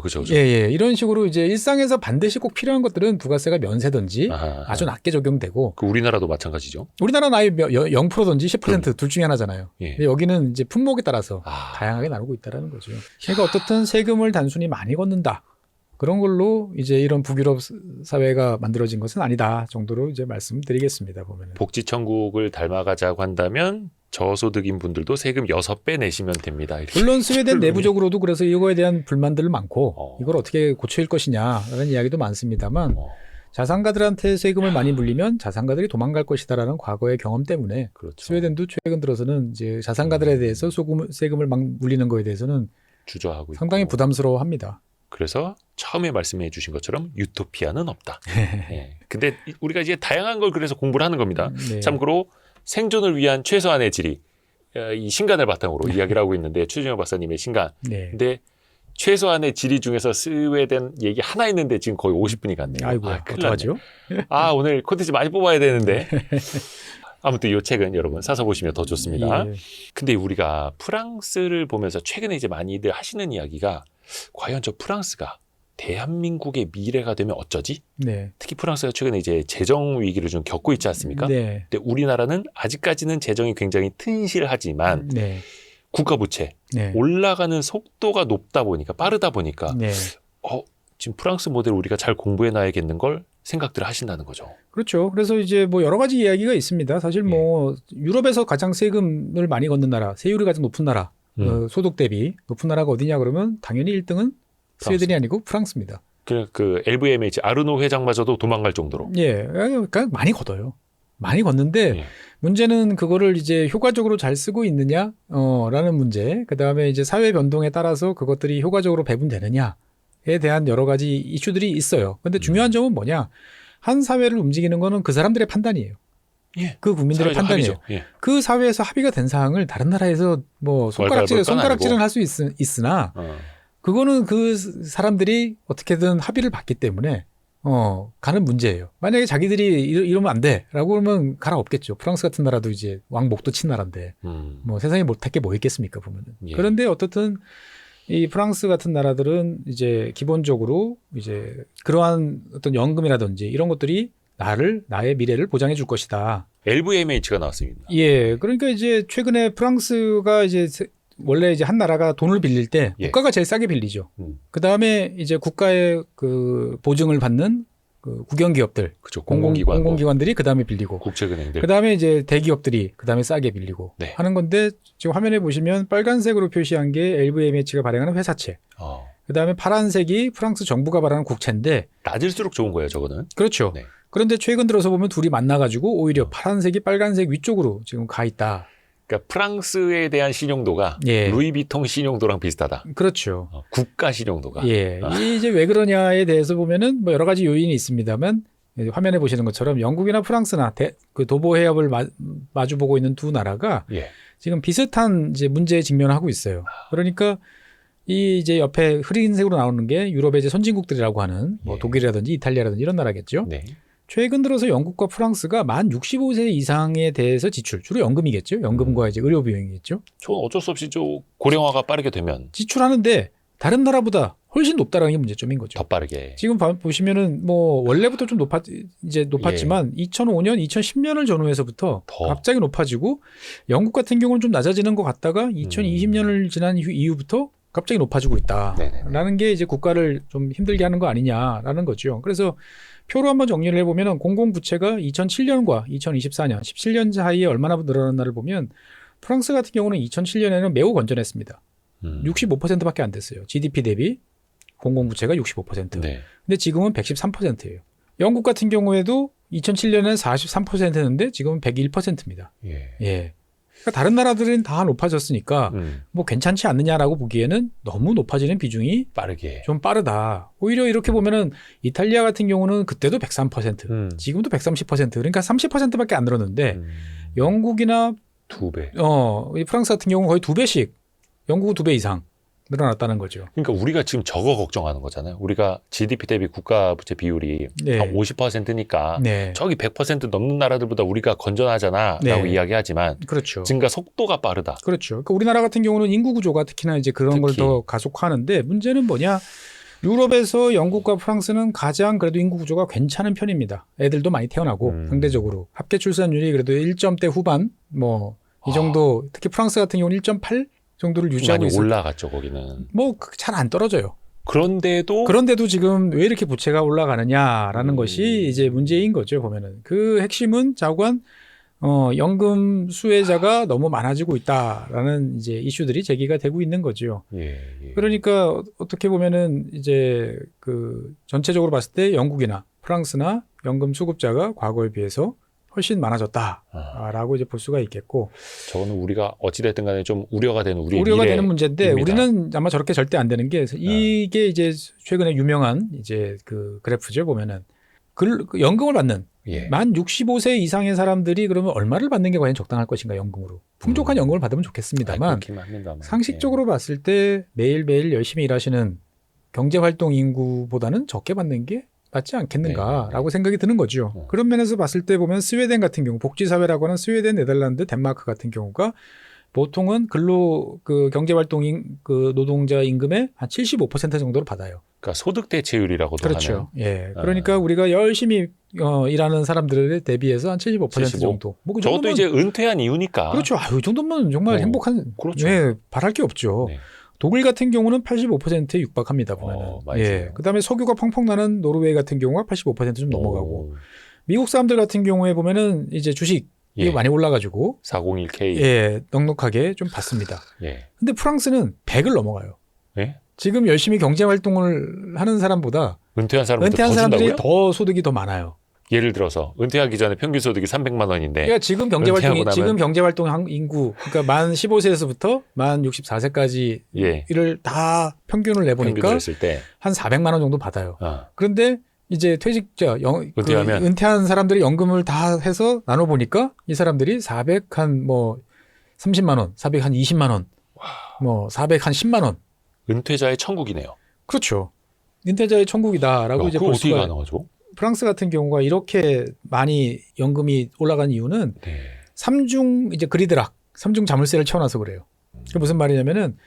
Speaker 2: 그렇죠.
Speaker 3: 예. 이런 식으로 이제 일상에서 반드시 꼭 필요한 것들은 부가세가 면세든지 아주 낮게 적용되고.
Speaker 2: 그 우리나라도 마찬가지죠.
Speaker 3: 우리나라는 아예 0%든지 10% 둘 중에 하나잖아요.
Speaker 2: 예.
Speaker 3: 근데 여기는 이제 품목에 따라서 다양하게 나누고 있다라는 거죠. 그러니까 어떻든 세금을 단순히 많이 걷는다. 그런 걸로 이제 이런 북유럽 사회가 만들어진 것은 아니다 정도로 이제 말씀드리겠습니다. 보면은.
Speaker 2: 복지 천국을 닮아가자고 한다면 저소득인 분들도 세금 6배 내시면 됩니다. 이렇게.
Speaker 3: 물론 스웨덴 내부적으로도 그래서 이거에 대한 불만들 많고 이걸 어떻게 고칠 것이냐라는 이야기도 많습니다만 자산가들한테 세금을 많이 물리면 자산가들이 도망갈 것이다라는 과거의 경험 때문에
Speaker 2: 그렇죠.
Speaker 3: 스웨덴도 최근 들어서는 이제 자산가들에 대해서 세금을 막 물리는 거에 대해서는
Speaker 2: 주저하고
Speaker 3: 상당히
Speaker 2: 있고.
Speaker 3: 부담스러워합니다.
Speaker 2: 그래서 처음에 말씀해 주신 것처럼 유토피아는 없다. 예. 근데 우리가 이제 다양한 걸 그래서 공부를 하는 겁니다.
Speaker 3: 네.
Speaker 2: 참고로 생존을 위한 최소한의 질이 이 신간을 바탕으로 이야기를 하고 있는데 최준영 박사님의 신간.
Speaker 3: 네.
Speaker 2: 근데 최소한의 질의 중에서 스웨덴 얘기 하나 있는데 지금 거의 50분이 갔네요.
Speaker 3: 아이고,
Speaker 2: 큰일 났네.
Speaker 3: 어떡하죠?
Speaker 2: 오늘 콘텐츠 많이 뽑아야 되는데. 아무튼 이 책은 여러분 사서 보시면 더 좋습니다.
Speaker 3: 예.
Speaker 2: 근데 우리가 프랑스를 보면서 최근에 이제 많이들 하시는 이야기가 과연 저 프랑스가 대한민국의 미래가 되면 어쩌지?
Speaker 3: 네.
Speaker 2: 특히 프랑스가 최근에 이제 재정 위기를 좀 겪고 있지 않습니까?
Speaker 3: 네.
Speaker 2: 근데 우리나라는 아직까지는 재정이 굉장히 튼실하지만
Speaker 3: 네.
Speaker 2: 국가 부채
Speaker 3: 네.
Speaker 2: 올라가는 속도가 높다 보니까 빠르다 보니까
Speaker 3: 네.
Speaker 2: 지금 프랑스 모델 우리가 잘 공부해 놔야겠는 걸 생각들을 하신다는 거죠.
Speaker 3: 그렇죠. 그래서 이제 뭐 여러 가지 이야기가 있습니다. 사실 뭐 유럽에서 가장 세금을 많이 걷는 나라, 세율이 가장 높은 나라, 소득 대비 높은 나라가 어디냐 그러면 당연히 1등은 스웨덴이 아니고 프랑스입니다.
Speaker 2: 그 LVMH 아르노 회장마저도 도망갈 정도로.
Speaker 3: 예, 그러니까 많이 걷어요. 많이 걷는데 문제는 그거를 이제 효과적으로 잘 쓰고 있느냐, 라는 문제. 그 다음에 이제 사회 변동에 따라서 그것들이 효과적으로 배분되느냐에 대한 여러 가지 이슈들이 있어요. 근데 중요한 점은 뭐냐? 한 사회를 움직이는 거는 그 사람들의 판단이에요.
Speaker 2: 예.
Speaker 3: 그 국민들의
Speaker 2: 사회적
Speaker 3: 판단이에요.
Speaker 2: 합의죠. 예.
Speaker 3: 그 사회에서 합의가 된 사항을 다른 나라에서 뭐 손가락질은 할 수 있으나 그거는 그 사람들이 어떻게든 합의를 봤기 때문에 가는 문제예요. 만약에 자기들이 이러면 안 돼라고 그러면 가라 없겠죠. 프랑스 같은 나라도 이제 왕목도 친 나라인데 뭐 세상에 못할 게 뭐 있겠습니까 보면은.
Speaker 2: 예.
Speaker 3: 그런데 어떻든 이 프랑스 같은 나라들은 이제 기본적으로 이제 그러한 어떤 연금이라든지 이런 것들이 나의 미래를 보장해 줄 것이다.
Speaker 2: LVMH가 나왔습니다.
Speaker 3: 예. 그러니까 이제 최근에 프랑스가 이제 원래 이제 한 나라가 돈을 빌릴 때
Speaker 2: 예.
Speaker 3: 국가가 제일 싸게 빌리죠. 그 다음에 이제 국가의 그 보증을 받는 그 국영기업들,
Speaker 2: 그렇죠. 공공기관들이
Speaker 3: 그 다음에 빌리고,
Speaker 2: 국책은행들.
Speaker 3: 그 다음에 이제 대기업들이 그 다음에 싸게 빌리고
Speaker 2: 네.
Speaker 3: 하는 건데 지금 화면에 보시면 빨간색으로 표시한 게 LVMH가 발행하는 회사채. 그 다음에 파란색이 프랑스 정부가 발행하는 국채인데
Speaker 2: 낮을수록 좋은 거예요, 저거는.
Speaker 3: 그렇죠.
Speaker 2: 네.
Speaker 3: 그런데 최근 들어서 보면 둘이 만나가지고 오히려 파란색이 빨간색 위쪽으로 지금 가 있다.
Speaker 2: 그러니까 프랑스에 대한 신용도가
Speaker 3: 예.
Speaker 2: 루이비통 신용도랑 비슷하다.
Speaker 3: 그렇죠.
Speaker 2: 국가 신용도가.
Speaker 3: 예. 이게 이제 왜 그러냐에 대해서 보면은 뭐 여러 가지 요인이 있습니다만 화면에 보시는 것처럼 영국이나 프랑스나 그 도보 해협을 마주보고 있는 두 나라가
Speaker 2: 예.
Speaker 3: 지금 비슷한 이제 문제에 직면하고 있어요. 그러니까 이 이제 옆에 흐린색으로 나오는 게 유럽의 이제 선진국들이라고 하는 뭐
Speaker 2: 예.
Speaker 3: 독일이라든지 이탈리아라든지 이런 나라겠죠.
Speaker 2: 네.
Speaker 3: 최근 들어서 영국과 프랑스가 만 65세 이상에 대해서 지출, 주로 연금이겠죠. 연금과 이제 의료 비용이겠죠.
Speaker 2: 저는 어쩔 수 없이 좀 고령화가 빠르게 되면
Speaker 3: 지출하는데 다른 나라보다 훨씬 높다라는 게 문제점인 거죠.
Speaker 2: 더 빠르게.
Speaker 3: 지금 보시면은 뭐 원래부터 좀 높았지만 2005년, 2010년을 전후해서부터
Speaker 2: 더.
Speaker 3: 갑자기 높아지고 영국 같은 경우는 좀 낮아지는 것 같다가 2020년을 지난 이후부터 갑자기 높아지고 있다라는 게 이제 국가를 좀 힘들게 하는 거 아니냐라는 거죠. 그래서 표로 한번 정리를 해보면 공공부채가 2007년과 2024년, 17년 사이에 얼마나 늘어났나를 보면 프랑스 같은 경우는 2007년에는 매우 건전했습니다. 65%밖에 안 됐어요. GDP 대비 공공부채가 65%.
Speaker 2: 네.
Speaker 3: 근데 지금은 113%예요. 영국 같은 경우에도 2007년에는 43%였는데 지금은 101%입니다.
Speaker 2: 예.
Speaker 3: 예. 그러니까 다른 나라들은 다 높아졌으니까 뭐 괜찮지 않느냐라고 보기에는 너무 높아지는 비중이
Speaker 2: 빠르게.
Speaker 3: 좀 빠르다. 오히려 이렇게 보면은 이탈리아 같은 경우는 그때도 103%, 지금도 130%, 그러니까 30%밖에 안 늘었는데 영국이나
Speaker 2: 2배.
Speaker 3: 이 프랑스 같은 경우는 거의 2배씩, 영국은 2배 이상 늘어났다는 거죠.
Speaker 2: 그러니까 우리가 지금 저거 걱정하는 거잖아요. 우리가 GDP 대비 국가 부채 비율이
Speaker 3: 네.
Speaker 2: 한 50%니까
Speaker 3: 네.
Speaker 2: 저기 100% 넘는 나라들보다 우리가 건전하잖아라고
Speaker 3: 네.
Speaker 2: 이야기하지만
Speaker 3: 그렇죠.
Speaker 2: 증가 속도가 빠르다.
Speaker 3: 그렇죠. 그러니까 우리나라 같은 경우는 인구 구조가 특히나 이제 그런 걸
Speaker 2: 특히.
Speaker 3: 더 가속화하는데 문제는 뭐냐? 유럽에서 영국과 프랑스는 가장 그래도 인구 구조가 괜찮은 편입니다. 애들도 많이 태어나고 상대적으로 합계 출산율이 그래도 1점대 후반 뭐 이 정도, 특히 프랑스 같은 경우는 1.8 정도를 유지하고
Speaker 2: 많이
Speaker 3: 있어요.
Speaker 2: 올라갔죠 거기는.
Speaker 3: 뭐 잘 안 떨어져요.
Speaker 2: 그런데도
Speaker 3: 지금 왜 이렇게 부채가 올라가느냐라는 것이 이제 문제인 거죠. 보면은 그 핵심은 자관 연금 수혜자가 너무 많아지고 있다라는 이제 이슈들이 제기가 되고 있는 거죠.
Speaker 2: 예.
Speaker 3: 그러니까 어떻게 보면은 이제 그 전체적으로 봤을 때 영국이나 프랑스나 연금 수급자가 과거에 비해서 훨씬 많아졌다라고 이제 볼 수가 있겠고.
Speaker 2: 저거는 우리가 어찌됐든 간에 좀 우려가 되는
Speaker 3: 우려가 되는 문제인데
Speaker 2: 입니다.
Speaker 3: 우리는 아마 저렇게 절대 안 되는 게 이게 이제 최근에 유명한 이제 그 그래프죠. 보면은 그 연금을 받는
Speaker 2: 예.
Speaker 3: 만 65세 이상의 사람들이 그러면 얼마를 받는 게 과연 적당할 것인가 연금으로. 풍족한 연금을 받으면 좋겠습니다만 상식적으로 봤을 때 매일매일 열심히 일하시는 경제활동 인구보다는 적게 받는 게 맞지 않겠는가라고 생각이 드는 거죠. 그런 면에서 봤을 때 보면 스웨덴 같은 경우 복지사회라고 하는 스웨덴, 네덜란드, 덴마크 같은 경우가 보통은 그 경제활동 그 노동자 임금의 한 75% 정도를 받아요.
Speaker 2: 그러니까 소득 대체율이라고도
Speaker 3: 그렇죠.
Speaker 2: 하는.
Speaker 3: 예. 그러니까 우리가 열심히 일하는 사람들에 대비해서 한 75% 정도. 뭐 그
Speaker 2: 저것도 이제 은퇴한 이유니까.
Speaker 3: 그렇죠. 이 정도면 정말 행복한.
Speaker 2: 그렇죠.
Speaker 3: 예, 바랄 게 없죠.
Speaker 2: 네.
Speaker 3: 독일 같은 경우는 85%에 육박합니다. 보면은. 예. 그다음에 석유가 펑펑 나는 노르웨이 같은 경우가 85%좀 넘어가고. 미국 사람들 같은 경우에 보면은 이제 주식이 많이 올라가지고
Speaker 2: 401k.
Speaker 3: 예, 넉넉하게 좀 받습니다.
Speaker 2: 예.
Speaker 3: 근데 프랑스는 100을 넘어가요.
Speaker 2: 예?
Speaker 3: 지금 열심히 경제 활동을 하는 사람보다
Speaker 2: 은퇴한
Speaker 3: 사람들이
Speaker 2: 준다고요?
Speaker 3: 더 소득이 더 많아요.
Speaker 2: 예를 들어서 은퇴하기 전에 평균 소득이 300만 원인데
Speaker 3: 그러니까 지금 경제활동
Speaker 2: 은퇴하고 나면-
Speaker 3: 지금 경제활동 인구 그러니까 만 15세에서부터 만 64세까지를
Speaker 2: 예,
Speaker 3: 다 평균을 내보니까
Speaker 2: 평균을 했을 때
Speaker 3: 한 400만 원 정도 받아요. 그런데 이제 퇴직자
Speaker 2: 은퇴하면?
Speaker 3: 은퇴한 사람들이 연금을 다 해서 나눠 보니까 이 사람들이 400 한 뭐 30만 원, 400 한 20만 원, 뭐 400 한 10만 원.
Speaker 2: 은퇴자의 천국이네요.
Speaker 3: 그렇죠. 은퇴자의 천국이다라고 이제
Speaker 2: 그거
Speaker 3: 볼
Speaker 2: 어떻게
Speaker 3: 수가.
Speaker 2: 가능하죠?
Speaker 3: 프랑스 같은 경우가 이렇게 많이 연금이 올라간 이유는
Speaker 2: 네.
Speaker 3: 삼중 이제 그리드락, 삼중 자물쇠를 채워놔서 그래요. 그게 무슨 말이냐면은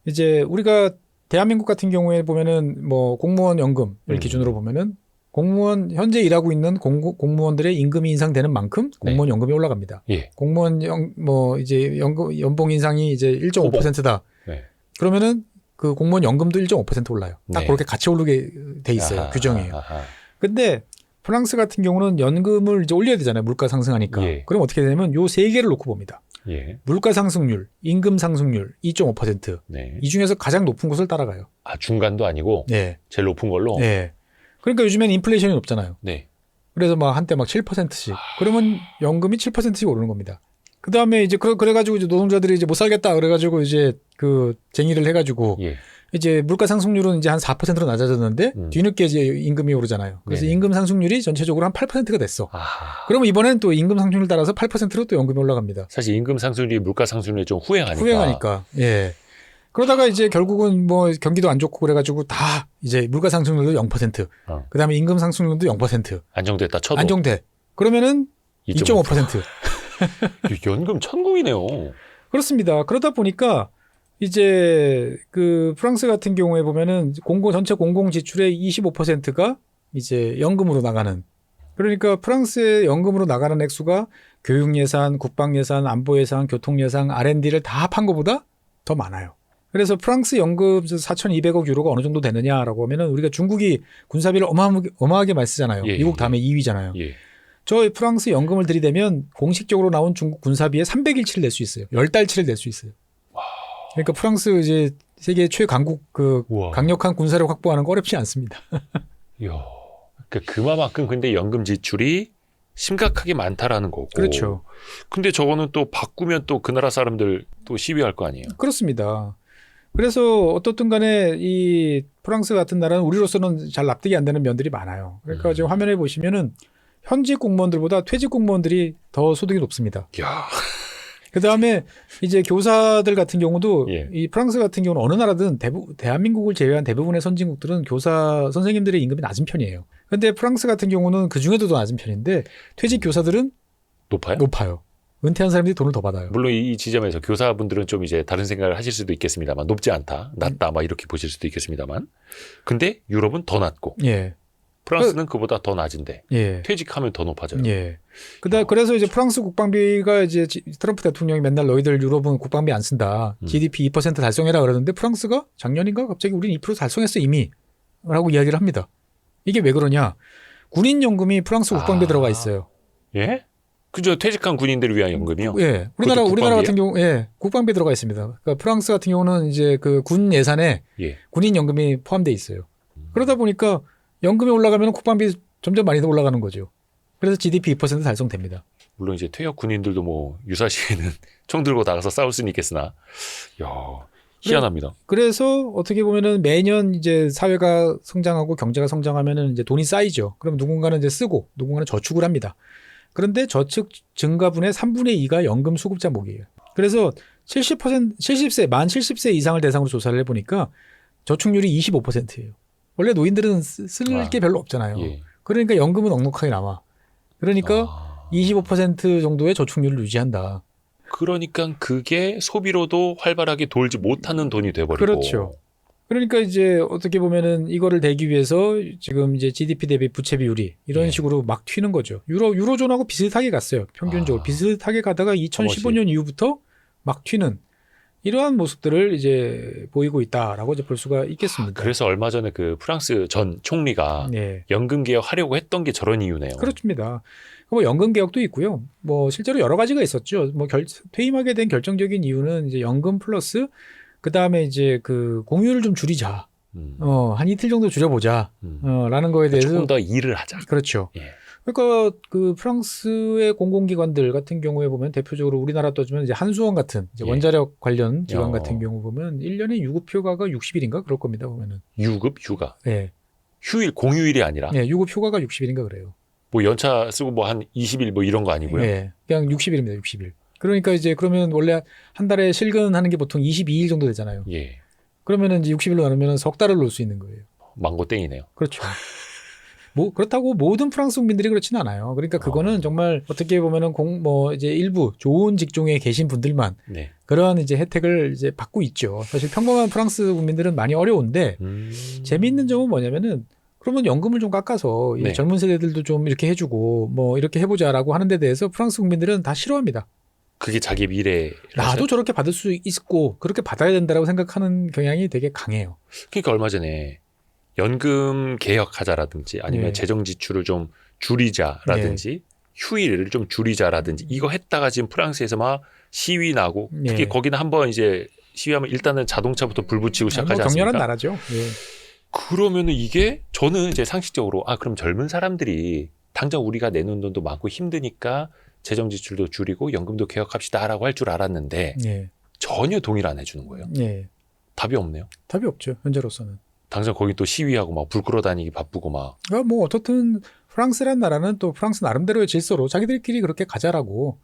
Speaker 3: 이제 우리가 대한민국 같은 경우에 보면은 뭐 공무원 연금을 기준으로 보면은 공무원 현재 일하고 있는 공무원들의 임금이 인상되는 만큼 공무원 연금이 올라갑니다.
Speaker 2: 예.
Speaker 3: 공무원 뭐 이제 연봉 인상이 이제 1.5%다.
Speaker 2: 네.
Speaker 3: 그러면은 그 공무원 연금도 1.5% 올라요. 딱
Speaker 2: 네.
Speaker 3: 그렇게 같이 오르게 돼 있어요.
Speaker 2: 아하,
Speaker 3: 규정이에요.
Speaker 2: 아하.
Speaker 3: 근데 프랑스 같은 경우는 연금을 이제 올려야 되잖아요. 물가 상승하니까.
Speaker 2: 예.
Speaker 3: 그럼 어떻게 되냐면 요 세 개를 놓고 봅니다.
Speaker 2: 예.
Speaker 3: 물가 상승률, 임금 상승률 2.5%.
Speaker 2: 네.
Speaker 3: 이 중에서 가장 높은 곳을 따라가요.
Speaker 2: 아, 중간도 아니고
Speaker 3: 네.
Speaker 2: 제일 높은 걸로.
Speaker 3: 네. 그러니까 요즘에는 인플레이션이 높잖아요.
Speaker 2: 네.
Speaker 3: 그래서 막 한때 막 7%씩. 그러면 연금이 7%씩 오르는 겁니다. 그 다음에 이제 그래가지고 이제 노동자들이 이제 못 살겠다 그래가지고 이제 그 쟁의를 해가지고
Speaker 2: 예.
Speaker 3: 이제 물가 상승률은 이제 한 4%로 낮아졌는데 뒤늦게 이제 임금이 오르잖아요. 그래서
Speaker 2: 네네.
Speaker 3: 임금 상승률이 전체적으로 한 8%가 됐어.
Speaker 2: 아하.
Speaker 3: 그러면 이번엔 또 임금 상승률 따라서 8%로 또 연금이 올라갑니다.
Speaker 2: 사실 임금 상승률이 물가 상승률에 좀 후행하니까.
Speaker 3: 후행하니까. 예. 그러다가 이제 결국은 뭐 경기도 안 좋고 그래가지고 다 이제 물가 상승률도 0%. 그다음에 임금 상승률도 0%.
Speaker 2: 안정됐다 쳐도.
Speaker 3: 안정돼. 그러면은 2.5%.
Speaker 2: 연금 천국이네요.
Speaker 3: 그렇습니다. 그러다 보니까 이제 그 프랑스 같은 경우에 보면은 전체 공공 지출의 25%가 이제 연금으로 나가는. 그러니까 프랑스의 연금으로 나가는 액수가 교육 예산, 국방 예산, 안보 예산, 교통 예산, R&D를 다 합한 것보다 더 많아요. 그래서 프랑스 연금 4,200억 유로가 어느 정도 되느냐라고 하면은 우리가 중국이 군사비를 어마어마하게 많이 쓰잖아요.
Speaker 2: 예,
Speaker 3: 미국 다음에 2위잖아요.
Speaker 2: 예.
Speaker 3: 저 프랑스 연금을 들이대면 공식적으로 나온 중국 군사비의 300일치를 낼 수 있어요. 10달치를 낼 수 있어요. 그러니까 프랑스 이제 세계 최강국
Speaker 2: 우와.
Speaker 3: 강력한 군사력 확보하는 거 어렵지 않습니다.
Speaker 2: 이야. 그만큼 근데 연금 지출이 심각하게 많다라는 거고.
Speaker 3: 그렇죠.
Speaker 2: 근데 저거는 또 바꾸면 또 그 나라 사람들 또 시위할 거 아니에요.
Speaker 3: 그렇습니다. 그래서 어떻든 간에 이 프랑스 같은 나라는 우리로서는 잘 납득이 안 되는 면들이 많아요. 그러니까 지금 화면에 보시면은 현직 공무원들보다 퇴직 공무원들이 더 소득이 높습니다.
Speaker 2: 야.
Speaker 3: 그 다음에 이제 교사들 같은 경우도
Speaker 2: 예.
Speaker 3: 이 프랑스 같은 경우는 어느 나라든 대한민국을 제외한 대부분의 선진국들은 교사 선생님들의 임금이 낮은 편이에요. 근데 프랑스 같은 경우는 그 중에도 더 낮은 편인데 퇴직 교사들은
Speaker 2: 높아요?
Speaker 3: 높아요. 은퇴한 사람들이 돈을 더 받아요.
Speaker 2: 물론 이 지점에서 교사분들은 좀 이제 다른 생각을 하실 수도 있겠습니다만 높지 않다, 낮다 막 이렇게 보실 수도 있겠습니다만 근데 유럽은 더 낮고
Speaker 3: 예.
Speaker 2: 프랑스는 그보다 더 낮은데
Speaker 3: 예.
Speaker 2: 퇴직하면 더 높아져요.
Speaker 3: 예. 그래서 이제 프랑스 국방비가 이제 트럼프 대통령이 맨날 너희들 유럽은 국방비 안 쓴다. GDP 2% 달성해라 그러는데 프랑스가 작년인가 갑자기 우리는 2% 달성했어 이미 라고 이야기를 합니다. 이게 왜 그러냐. 군인연금이 프랑스 국방비에 들어가 있어요.
Speaker 2: 예? 그죠. 퇴직한 군인들을 위한 연금이요?
Speaker 3: 예. 우리나라 같은 경우, 예. 국방비에 들어가 있습니다. 그러니까 프랑스 같은 경우는 이제 그 군 예산에
Speaker 2: 예.
Speaker 3: 군인연금이 포함되어 있어요. 그러다 보니까 연금이 올라가면 국방비 점점 많이 더 올라가는 거죠. 그래서 GDP 2% 달성됩니다.
Speaker 2: 물론 이제 퇴역 군인들도 뭐 유사시에는 총 들고 나가서 싸울 수는 있겠으나, 야 희한합니다.
Speaker 3: 그래서 어떻게 보면은 매년 이제 사회가 성장하고 경제가 성장하면은 이제 돈이 쌓이죠. 그럼 누군가는 이제 쓰고 누군가는 저축을 합니다. 그런데 저축 증가분의 3분의 2가 연금 수급자 목이에요. 그래서 70%, 만 70세 이상을 대상으로 조사를 해보니까 저축률이 25%예요. 원래 노인들은 쓸 게 별로 없잖아요.
Speaker 2: 예.
Speaker 3: 그러니까 연금은 넉넉하게 남아. 그러니까 25% 정도의 저축률을 유지한다.
Speaker 2: 그러니까 그게 소비로도 활발하게 돌지 못하는 돈이 돼버리고.
Speaker 3: 그렇죠. 그러니까 이제 어떻게 보면은 이거를 대기 위해서 지금 이제 GDP 대비 부채 비율이 이런
Speaker 2: 예.
Speaker 3: 식으로 막 튀는 거죠. 유로존하고 비슷하게 갔어요. 평균적으로 비슷하게 가다가 2015년 이후부터 막 튀는 이러한 모습들을 이제 보이고 있다라고 이제 볼 수가 있겠습니다.
Speaker 2: 그래서 얼마 전에 그 프랑스 전 총리가
Speaker 3: 네.
Speaker 2: 연금 개혁하려고 했던 게 저런 이유네요.
Speaker 3: 그렇습니다. 뭐 연금 개혁도 있고요. 뭐 실제로 여러 가지가 있었죠. 뭐 퇴임하게 된 결정적인 이유는 이제 연금 플러스 그 다음에 이제 그 공휴일을 좀 줄이자. 한 이틀 정도 줄여보자. 라는 거에 대해서
Speaker 2: 조금 더 일을 하자.
Speaker 3: 그렇죠.
Speaker 2: 예.
Speaker 3: 그러니까 그 프랑스의 공공기관들 같은 경우에 보면 대표적으로 우리나라 따지면 이제 한수원 같은 이제
Speaker 2: 예.
Speaker 3: 원자력 관련 기관 같은 경우 보면 1년에 유급 휴가가 60일인가 그럴 겁니다 보면은.
Speaker 2: 유급 휴가.
Speaker 3: 예.
Speaker 2: 휴일 공휴일이 아니라
Speaker 3: 예, 유급 휴가가 60일인가 그래요.
Speaker 2: 뭐 연차 쓰고 뭐 한 20일 뭐 이런 거 아니고요.
Speaker 3: 예. 그냥 60일입니다. 60일. 그러니까 이제 그러면 원래 한 달에 실근하는 게 보통 22일 정도 되잖아요.
Speaker 2: 예.
Speaker 3: 그러면은 이제 60일로 나누면 석 달을 놀 수 있는 거예요.
Speaker 2: 망고 땡이네요.
Speaker 3: 그렇죠. 뭐 그렇다고 모든 프랑스 국민들이 그렇지는 않아요. 그러니까 그거는 정말 어떻게 보면은 뭐 이제 일부 좋은 직종에 계신 분들만
Speaker 2: 네.
Speaker 3: 그러한 이제 혜택을 이제 받고 있죠. 사실 평범한 프랑스 국민들은 많이 어려운데 재미있는 점은 뭐냐면은 그러면 연금을 좀 깎아서 이
Speaker 2: 네.
Speaker 3: 젊은 세대들도 좀 이렇게 해주고 뭐 이렇게 해보자라고 하는 데 대해서 프랑스 국민들은 다 싫어합니다.
Speaker 2: 그게 자기 미래.
Speaker 3: 나도 저렇게 받을 수 있고 그렇게 받아야 된다라고 생각하는 경향이 되게 강해요.
Speaker 2: 그러니까 얼마 전에 연금 개혁하자라든지 아니면
Speaker 3: 네.
Speaker 2: 재정 지출을 좀 줄이자라든지 휴일을 좀 줄이자라든지 이거 했다가 지금 프랑스에서 막 시위 나고 특히
Speaker 3: 네.
Speaker 2: 거기는 한번 이제 시위하면 일단은 자동차부터 불 붙이고 시작하지
Speaker 3: 뭐
Speaker 2: 않습니까?
Speaker 3: 격렬한 나라죠. 예.
Speaker 2: 그러면은 이게 저는 이제 상식적으로 그럼 젊은 사람들이 당장 우리가 내는 돈도 많고 힘드니까 재정 지출도 줄이고 연금도 개혁합시다라고 할 줄 알았는데
Speaker 3: 예.
Speaker 2: 전혀 동의를 안 해주는 거예요.
Speaker 3: 예.
Speaker 2: 답이 없네요.
Speaker 3: 답이 없죠. 현재로서는.
Speaker 2: 당장 거기 또 시위하고 막 불 끌어다니기 바쁘고 막.
Speaker 3: 그러니까 뭐 어떻든 프랑스란 나라는 또 프랑스 나름대로의 질서로 자기들끼리 그렇게 가자라고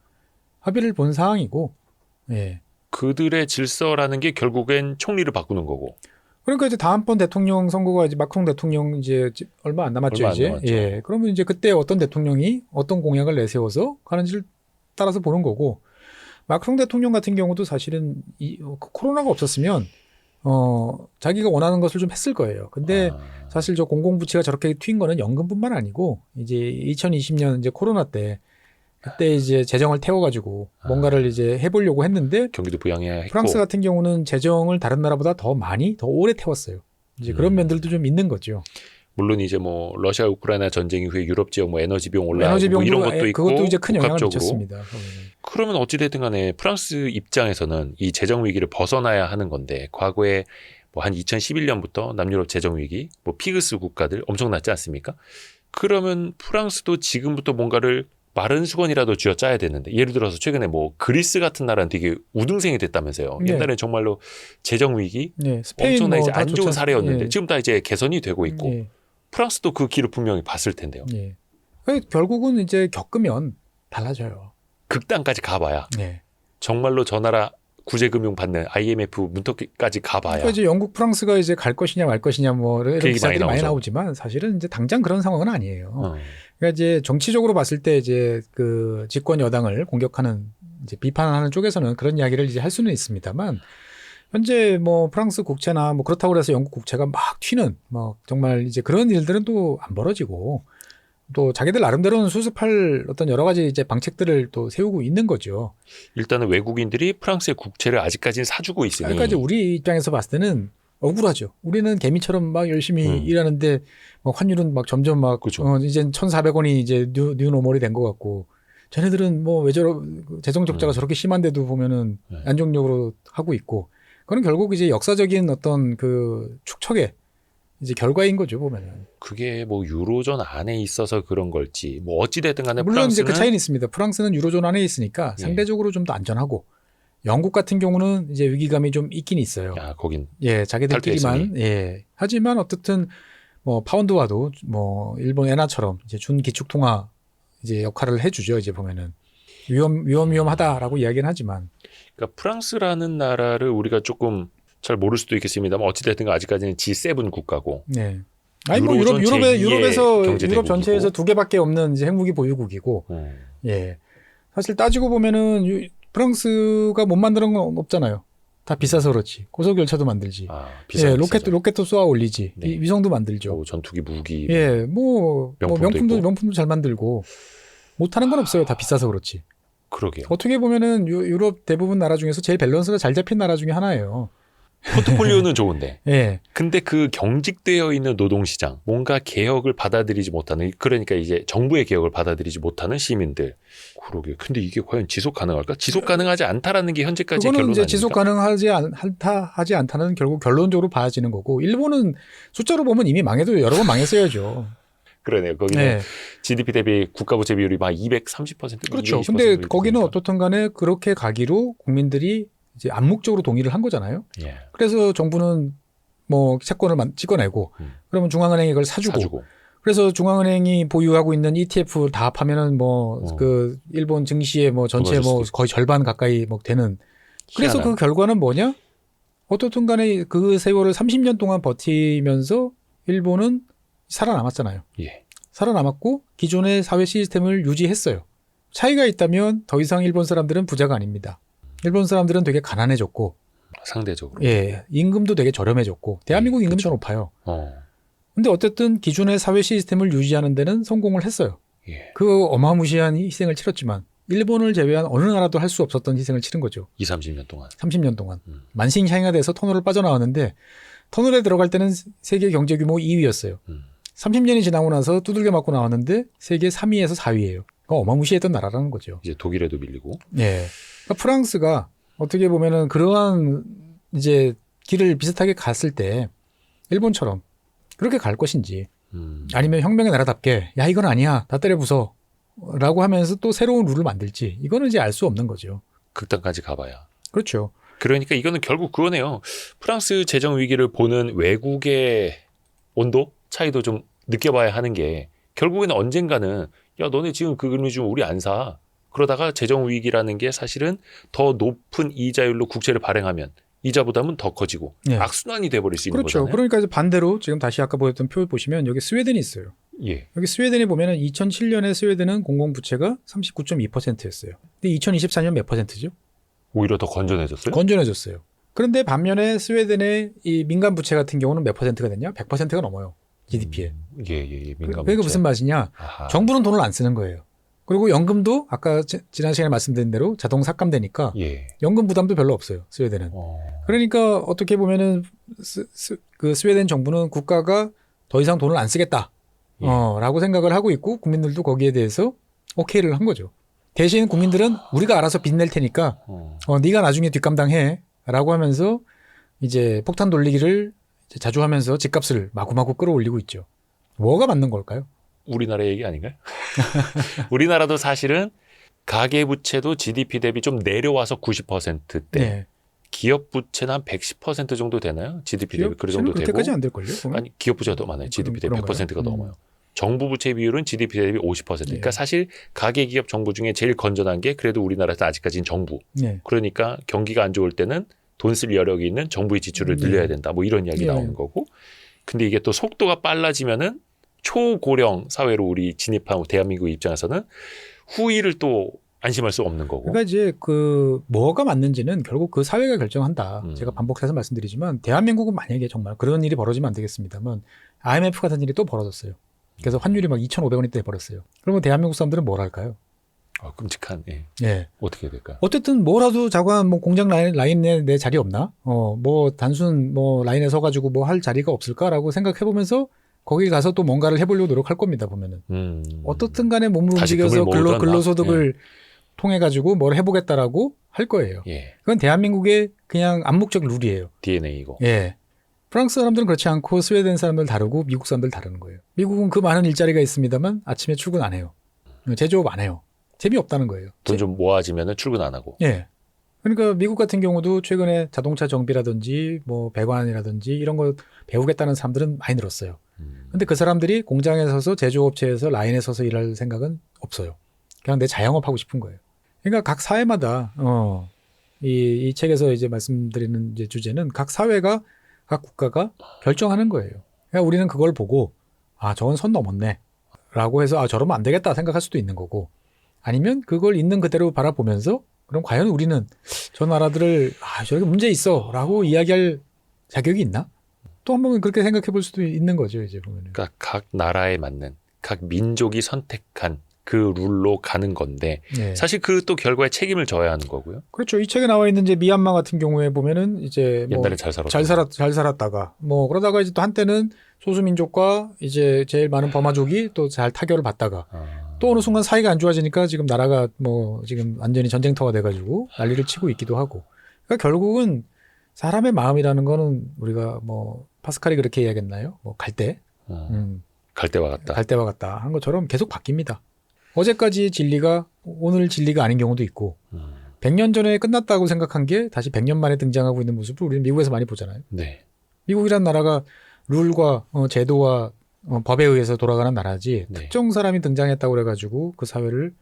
Speaker 3: 합의를 본 상황이고, 예.
Speaker 2: 그들의 질서라는 게 결국엔 총리를 바꾸는 거고.
Speaker 3: 그러니까 이제 다음번 대통령 선거가 이제 마크롱 대통령 이제 얼마 안 남았죠,
Speaker 2: 얼마 안
Speaker 3: 이제.
Speaker 2: 남았죠.
Speaker 3: 예. 그러면 이제 그때 어떤 대통령이 어떤 공약을 내세워서 가는지를 따라서 보는 거고, 마크롱 대통령 같은 경우도 사실은 코로나가 없었으면 자기가 원하는 것을 좀 했을 거예요. 근데 사실 저 공공부채가 저렇게 튄 거는 연금뿐만 아니고 이제 2020년 이제 코로나 때 그때 이제 재정을 태워가지고 뭔가를 이제 해보려고 했는데
Speaker 2: 경기도 부양해야 했고.
Speaker 3: 프랑스 같은 경우는 재정을 다른 나라보다 더 많이 더 오래 태웠어요. 이제 그런 면들도 좀 있는 거죠.
Speaker 2: 물론 이제 뭐 러시아 우크라이나 전쟁 이후에 유럽 지역 뭐 에너지 비용 올라가고
Speaker 3: 에너지
Speaker 2: 뭐
Speaker 3: 비용도
Speaker 2: 이런 것도 있고
Speaker 3: 그것도 이제 큰 영향을
Speaker 2: 복합적으로.
Speaker 3: 미쳤습니다.
Speaker 2: 그러면 어찌됐든 간에 프랑스 입장에서는 이 재정 위기를 벗어나야 하는 건데 과거에 뭐 한 2011년부터 남유럽 재정 위기 뭐 피그스 국가들 엄청났지 않습니까? 그러면 프랑스도 지금부터 뭔가를 마른 수건이라도 쥐어 짜야 되는데 예를 들어서 최근에 뭐 그리스 같은 나라는 되게 우등생이 됐다면서요.
Speaker 3: 네.
Speaker 2: 옛날에 정말로 재정 위기
Speaker 3: 네, 스페인
Speaker 2: 엄청나
Speaker 3: 뭐
Speaker 2: 이제
Speaker 3: 다
Speaker 2: 안 좋은
Speaker 3: 좋잖-
Speaker 2: 사례였는데
Speaker 3: 예.
Speaker 2: 지금 다 이제 개선이 되고 있고
Speaker 3: 예.
Speaker 2: 프랑스도 그 길을 분명히 봤을 텐데요.
Speaker 3: 예. 결국은 이제 겪으면 달라져요.
Speaker 2: 극단까지 가봐야
Speaker 3: 네.
Speaker 2: 정말로 저 나라 구제금융 받는 IMF 문턱까지 가봐야
Speaker 3: 그러니까 이제 영국, 프랑스가 이제 갈 것이냐 말 것이냐 뭐 이런
Speaker 2: 얘기
Speaker 3: 기사들이 많이
Speaker 2: 나오죠.
Speaker 3: 나오지만 사실은 이제 당장 그런 상황은 아니에요.
Speaker 2: 어.
Speaker 3: 그러니까 이제 정치적으로 봤을 때 이제 그 집권 여당을 공격하는 이제 비판하는 쪽에서는 그런 이야기를 이제 할 수는 있습니다만 현재 뭐 프랑스 국채나 뭐 그렇다고 해서 영국 국채가 막 튀는 뭐 정말 이제 그런 일들은 또 안 벌어지고 또 자기들 나름대로는 수습할 어떤 여러 가지 이제 방책들을 또 세우고 있는 거죠.
Speaker 2: 일단은 외국인들이 프랑스의 국채를 아직까지는 사주고 있으니
Speaker 3: 그러니까 이제 우리 입장에서 봤을 때는 억울하죠. 우리는 개미처럼 막 열심히 일하는데 뭐 환율은 막 점점 막
Speaker 2: 그렇죠.
Speaker 3: 이제 1,400원이 이제 뉴노멀이 된 것 같고 쟤네들은 뭐 왜 재정 적자가 저렇게 심한데도 보면은
Speaker 2: 네.
Speaker 3: 안정적으로 하고 있고 그건 결국 이제 역사적인 어떤 그 축척의 이제 결과인 거죠 보면은.
Speaker 2: 그게 뭐 유로존 안에 있어서 그런 걸지 뭐 어찌됐든 간에
Speaker 3: 물론 이제
Speaker 2: 프랑스는
Speaker 3: 그 차이는 있습니다. 프랑스는 유로존 안에 있으니까
Speaker 2: 예.
Speaker 3: 상대적으로 좀 더 안전하고 영국 같은 경우는 이제 위기감이 좀 있긴 있어요.
Speaker 2: 야 거긴
Speaker 3: 예, 자기들끼리만 예. 하지만 어쨌든 뭐 파운드와도 뭐 일본 엔화처럼 이제 준 기축 통화 이제 역할을 해주죠. 이제 보면은 위험하다라고 이야기는 하지만
Speaker 2: 그러니까 프랑스라는 나라를 우리가 조금 잘 모를 수도 있겠습니다만 어찌됐든 아직까지는 G7 국가고
Speaker 3: 네. 아니 뭐
Speaker 2: 유로존 제2의
Speaker 3: 유럽에서
Speaker 2: 경제
Speaker 3: 유럽
Speaker 2: 대국이고.
Speaker 3: 전체에서 두 개밖에 없는 이제 핵무기 보유국이고 예. 사실 따지고 보면은 프랑스가 못 만드는 건 없잖아요. 다 비싸서 그렇지. 고속 열차도 만들지.
Speaker 2: 비싸
Speaker 3: 예, 로켓도 쏘아 올리지.
Speaker 2: 네.
Speaker 3: 위성도 만들죠.
Speaker 2: 뭐 전투기 무기
Speaker 3: 예, 뭐
Speaker 2: 명품도 있고.
Speaker 3: 명품도 잘 만들고 못하는 건 없어요. 다 비싸서 그렇지.
Speaker 2: 그러게요.
Speaker 3: 어떻게 보면은 유럽 대부분 나라 중에서 제일 밸런스가 잘 잡힌 나라 중에 하나예요.
Speaker 2: 포트폴리오는 좋은데
Speaker 3: 예,
Speaker 2: 근데 그 경직되어 있는 노동시장 뭔가 개혁을 받아들이지 못하는 그러니까 이제 정부의 개혁을 받아들이지 못하는 시민들 그러게 근데 이게 과연 지속 가능할까? 지속 가능하지 않다라는 게 현재까지의
Speaker 3: 그거는
Speaker 2: 결론
Speaker 3: 이제
Speaker 2: 아닙니까?
Speaker 3: 지속 가능하지 하지 않다는 결국 결론적으로 봐지는 거고 일본은 숫자로 보면 이미 망해도 여러 번 망했어야죠.
Speaker 2: 그러네요. 거기는
Speaker 3: 네.
Speaker 2: GDP 대비 국가 부채 비율이 막 230%.
Speaker 3: 그렇죠. 근데 거기는 어떻든 간에 그렇게 가기로 국민들이 이제 암묵적으로 동의를 한 거잖아요.
Speaker 2: 예.
Speaker 3: 그래서 정부는 뭐 채권을 찍어내고 그러면 중앙은행이 그걸 사주고. 그래서 중앙은행이 보유하고 있는 ETF 다 합하면은 뭐 그 일본 증시의 뭐 전체 뭐 거의 절반 가까이 뭐 되는. 그래서
Speaker 2: 희한한.
Speaker 3: 그 결과는 뭐냐? 어떻든 간에 그 세월을 30년 동안 버티면서 일본은 살아남았잖아요.
Speaker 2: 예.
Speaker 3: 살아남았고 기존의 사회 시스템을 유지했어요. 차이가 있다면 더 이상 일본 사람들은 부자가 아닙니다. 일본 사람들은 되게 가난해졌고,
Speaker 2: 상대적으로.
Speaker 3: 예, 임금도 되게 저렴해졌고, 대한민국 임금이 더 높아요. 근데 어쨌든 기존의 사회 시스템을 유지하는 데는 성공을 했어요.
Speaker 2: 예.
Speaker 3: 그 어마무시한 희생을 치렀지만 일본을 제외한 어느 나라도 할 수 없었던 희생을 치른 거죠.
Speaker 2: 30년 동안.
Speaker 3: 30년 동안. 만신창이가 돼서 터널을 빠져나왔는데 터널에 들어갈 때는 세계 경제 규모 2위였어요. 30년이 지나고 나서 두들겨 맞고 나왔는데 세계 3위에서 4위예요. 그러니까 어마무시했던 나라라는 거죠.
Speaker 2: 이제 독일에도 밀리고.
Speaker 3: 예. 그러니까 프랑스가 어떻게 보면은 그러한 이제 길을 비슷하게 갔을 때 일본처럼 그렇게 갈 것인지 아니면 혁명의 나라답게 야 이건 아니야 다 때려 부숴 라고 하면서 또 새로운 룰을 만들지 이거는 이제 알 수 없는 거죠.
Speaker 2: 극단까지 가봐야.
Speaker 3: 그렇죠.
Speaker 2: 그러니까 이거는 결국 그거네요. 프랑스 재정 위기를 보는 외국의 온도 차이도 좀 느껴봐야 하는 게 결국에는 언젠가는 야 너네 지금 그 금리 주면 우리 안 사. 그러다가 재정 위기라는 게 사실은 더 높은 이자율로 국채를 발행하면 이자 부담은 더 커지고
Speaker 3: 네.
Speaker 2: 악순환이 돼버릴 수 있는
Speaker 3: 그렇죠.
Speaker 2: 거잖아요.
Speaker 3: 그러니까 이제 반대로 지금 다시 아까 보였던 표 보시면 여기 스웨덴이 있어요.
Speaker 2: 예.
Speaker 3: 여기 스웨덴에 보면은 2007년에 스웨덴은 공공부채가 39.2%였어요. 근데 2024년 몇 %죠?
Speaker 2: 오히려 더 건전해졌어요?
Speaker 3: 건전해졌어요. 그런데 반면에 스웨덴의 이 민간 부채 같은 경우는 몇 %가 됐냐? 100%가 넘어요. GDP에.
Speaker 2: 예. 민간
Speaker 3: 그러니까
Speaker 2: 부채.
Speaker 3: 무슨 말이냐?
Speaker 2: 아하.
Speaker 3: 정부는 돈을 안 쓰는 거예요. 그리고 연금도 아까 지난 시간에 말씀드린 대로 자동 삭감되니까
Speaker 2: 예.
Speaker 3: 연금 부담도 별로 없어요. 스웨덴은. 그러니까 어떻게 보면은 그 스웨덴 정부는 국가가 더 이상 돈을 안 쓰겠다.
Speaker 2: 예.
Speaker 3: 라고 생각을 하고 있고 국민들도 거기에 대해서 오케이를 한 거죠. 대신 국민들은 우리가 알아서 빚 낼 테니까 네가 나중에 뒷감당해 라고 하면서 이제 폭탄 돌리기를 자주 하면서 집값을 마구마구 끌어올리고 있죠. 뭐가 맞는 걸까요?
Speaker 2: 우리나라 얘기 아닌가요? 우리나라도 사실은 가계부채도 GDP 대비 좀 내려와서 90%대.
Speaker 3: 네.
Speaker 2: 기업 부채는 한 110% 정도 되나요? GDP 대비 그 정도 되고.
Speaker 3: 그렇게까지 안 될걸요?
Speaker 2: 아니 기업 부채가 더 많아요. GDP 대비
Speaker 3: 그런가요?
Speaker 2: 100%가 넘어요. 정부 부채 비율은 GDP 대비 50%. 그러니까
Speaker 3: 예.
Speaker 2: 사실 가계 기업 정부 중에 제일 건전한 게 그래도 우리나라에서 아직까지는 정부.
Speaker 3: 네.
Speaker 2: 그러니까 경기가 안 좋을 때는 돈 쓸 여력이 있는 정부의 지출을 늘려야 된다. 뭐 이런 이야기
Speaker 3: 예.
Speaker 2: 나오는 거고. 근데 이게 또 속도가 빨라지면은 초고령 사회로 우리 진입한 대한민국 입장에서는 후일을 또 안심할 수 없는 거고.
Speaker 3: 그러니까 이제 그 뭐가 맞는지는 결국 그 사회가 결정한다. 제가 반복해서 말씀드리지만 대한민국은 만약에 정말 그런 일이 벌어지면 안 되겠습니다만 IMF 같은 일이 또 벌어졌어요. 그래서 환율이 막 2,500원이 돼 버렸어요. 그러면 대한민국 사람들은 뭘 할까요?
Speaker 2: 끔찍한. 예.
Speaker 3: 예.
Speaker 2: 어떻게 해야 될까?
Speaker 3: 어쨌든 뭐라도 자관 뭐 공장 라인에 내 자리 없나? 뭐 단순 뭐 라인에 서가지고 뭐 할 자리가 없을까라고 생각해 보면서 거기 가서 또 뭔가를 해보려고 노력할 겁니다. 보면은 어떻든 간에 몸을
Speaker 2: 다시
Speaker 3: 움직여서
Speaker 2: 금을 모으던가.
Speaker 3: 근로소득을 통해 가지고 뭘 해보겠다라고 할 거예요.
Speaker 2: 예.
Speaker 3: 그건 대한민국의 그냥 암묵적 룰이에요.
Speaker 2: DNA이고.
Speaker 3: 예. 프랑스 사람들은 그렇지 않고 스웨덴 사람들 다르고 미국 사람들 다르는 거예요. 미국은 그 많은 일자리가 있습니다만 아침에 출근 안 해요. 제조업 안 해요. 재미없다는 거예요.
Speaker 2: 돈 좀 모아지면은 출근 안 하고.
Speaker 3: 예. 그러니까 미국 같은 경우도 최근에 자동차 정비라든지 뭐 배관이라든지 이런 거 배우겠다는 사람들은 많이 늘었어요. 근데 그 사람들이 공장에 서서 제조업체에서 라인에 서서 일할 생각은 없어요. 그냥 내 자영업 하고 싶은 거예요. 그러니까 각 사회마다 이 책에서 이제 말씀드리는 이제 주제는 각 사회가 각 국가가 결정하는 거예요. 그러니까 우리는 그걸 보고 아 저건 선 넘었네 라고 해서 아 저러면 안 되겠다 생각할 수도 있는 거고 아니면 그걸 있는 그대로 바라보면서 그럼 과연 우리는 저 나라들을 아 저렇게 문제 있어 라고 이야기할 자격이 있나? 또 한 번 그렇게 생각해 볼 수도 있는 거죠 이제 보면은.
Speaker 2: 그러니까 각 나라에 맞는 각 민족이 선택한 그 룰로 가는 건데
Speaker 3: 네.
Speaker 2: 사실 그 또 결과에 책임을 져야 하는 거고요.
Speaker 3: 그렇죠. 이 책에 나와 있는 이제 미얀마 같은 경우에 보면은 이제 뭐
Speaker 2: 옛날에 잘
Speaker 3: 살았다가 뭐 그러다가 이제 또 한때는 소수민족과 이제 제일 많은 버마족이 또 잘 타결을 받다가 또 어느 순간 사이가 안 좋아지니까 지금 나라가 뭐 지금 완전히 전쟁터가 돼가지고 난리를 치고 있기도 하고. 그러니까 결국은 사람의 마음이라는 거는 우리가 뭐 파스칼이 그렇게 이야기했나요? 뭐 갈대.
Speaker 2: 갈대와 같다.
Speaker 3: 갈대와 같다 한 것처럼 계속 바뀝니다. 어제까지의 진리가 오늘 진리가 아닌 경우도 있고 100년 전에 끝났다고 생각한 게 다시 100년 만에 등장하고 있는 모습을 우리는 미국에서 많이 보잖아요.
Speaker 2: 네.
Speaker 3: 미국이란 나라가 룰과 제도와 법에 의해서 돌아가는 나라지
Speaker 2: 네.
Speaker 3: 특정 사람이 등장했다고 그래가지고 그 사회를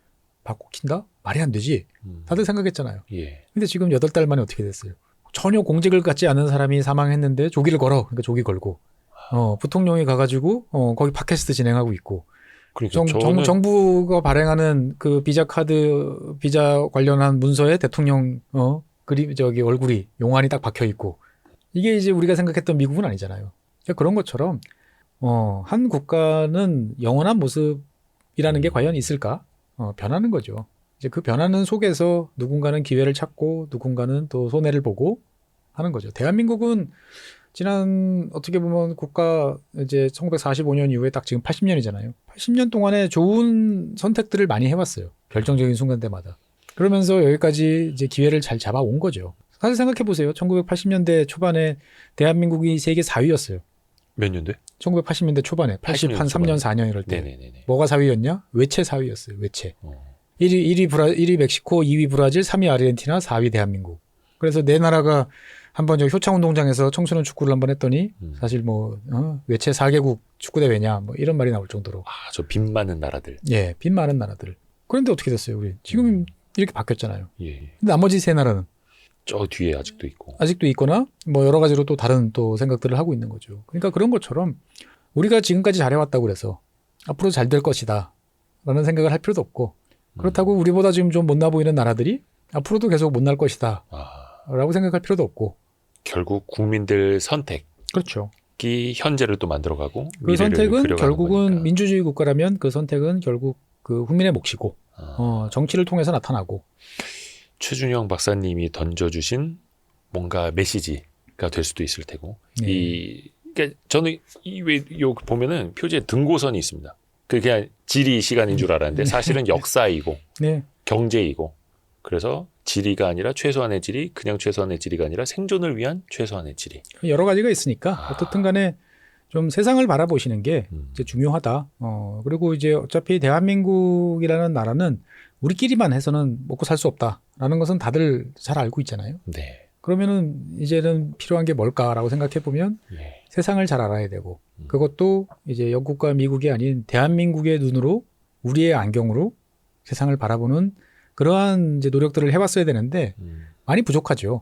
Speaker 3: 바꾸킨다? 말이 안 되지. 다들 생각했잖아요.
Speaker 2: 예.
Speaker 3: 근데 지금 8달 만에 어떻게 됐어요? 전혀 공직을 갖지 않은 사람이 사망했는데 조기를 걸어. 그러니까 조기 걸고 부통령이 가가지고 거기 팟캐스트 진행하고 있고
Speaker 2: 그러니까 저는
Speaker 3: 정부가 발행하는 그 비자 관련한 문서에 대통령 얼굴이 용안이 딱 박혀 있고 이게 이제 우리가 생각했던 미국은 아니잖아요. 그러니까 그런 것처럼 한 국가는 영원한 모습이라는 게 과연 있을까? 변하는 거죠. 이제 그 변하는 속에서 누군가는 기회를 찾고 누군가는 또 손해를 보고 하는 거죠. 대한민국은 지난 어떻게 보면 국가 이제 1945년 이후에 딱 지금 80년이잖아요. 80년 동안에 좋은 선택들을 많이 해왔어요. 결정적인 순간대마다. 그러면서 여기까지 이제 기회를 잘 잡아온 거죠. 사실 생각해 보세요. 1980년대 초반에 대한민국이 세계 4위였어요.
Speaker 2: 몇 년대?
Speaker 3: 1980년대 초반에 83년 4년 이럴 때
Speaker 2: 네네네.
Speaker 3: 뭐가 4위였냐? 외채 4위였어요. 외채. 1위 멕시코, 2위 브라질, 3위 아르헨티나, 4위 대한민국. 그래서 내 나라가 한번 저 효창운동장에서 청소년 축구를 한번 했더니 사실 외채 4개국 축구대회냐 뭐 이런 말이 나올 정도로.
Speaker 2: 저 빚 많은 나라들.
Speaker 3: 예, 빚 많은 나라들. 그런데 어떻게 됐어요, 우리? 지금 이렇게 바뀌었잖아요.
Speaker 2: 예.
Speaker 3: 근데 나머지 세 나라는
Speaker 2: 저 뒤에 아직도 있고.
Speaker 3: 아직도 있거나 뭐 여러 가지로 또 다른 또 생각들을 하고 있는 거죠. 그러니까 그런 것처럼 우리가 지금까지 잘해왔다고 그래서 앞으로 잘 될 것이다 라는 생각을 할 필요도 없고 그렇다고 우리보다 지금 좀 못나 보이는 나라들이 앞으로도 계속 못날 것이다 라고 생각할 필요도 없고
Speaker 2: 결국 국민들 선택이
Speaker 3: 그렇죠.
Speaker 2: 현재를 또 만들어가고
Speaker 3: 그 선택은 결국은
Speaker 2: 거니까.
Speaker 3: 민주주의 국가라면 그 선택은 결국 그 국민의 몫이고 정치를 통해서 나타나고
Speaker 2: 최준영 박사님이 던져주신 뭔가 메시지가 될 수도 있을 테고 그러니까 저는 요 보면은 표지에 등고선이 있습니다. 그게 그냥 지리 시간인 줄 알았는데 사실은 역사이고
Speaker 3: 네.
Speaker 2: 경제이고 그래서 지리가 아니라 최소한의 지리, 그냥 최소한의 지리가 아니라 생존을 위한 최소한의 지리.
Speaker 3: 여러 가지가 있으니까 어떻든 간에 좀 세상을 바라보시는 게 이제 중요하다. 그리고 이제 어차피 대한민국이라는 나라는 우리끼리만 해서는 먹고 살 수 없다라는 것은 다들 잘 알고 있잖아요.
Speaker 2: 네.
Speaker 3: 그러면은 이제는 필요한 게 뭘까라고 생각해 보면
Speaker 2: 예.
Speaker 3: 세상을 잘 알아야 되고 그것도 이제 영국과 미국이 아닌 대한민국의 눈으로 우리의 안경으로 세상을 바라보는 그러한 이제 노력들을 해왔어야 되는데 많이 부족하죠.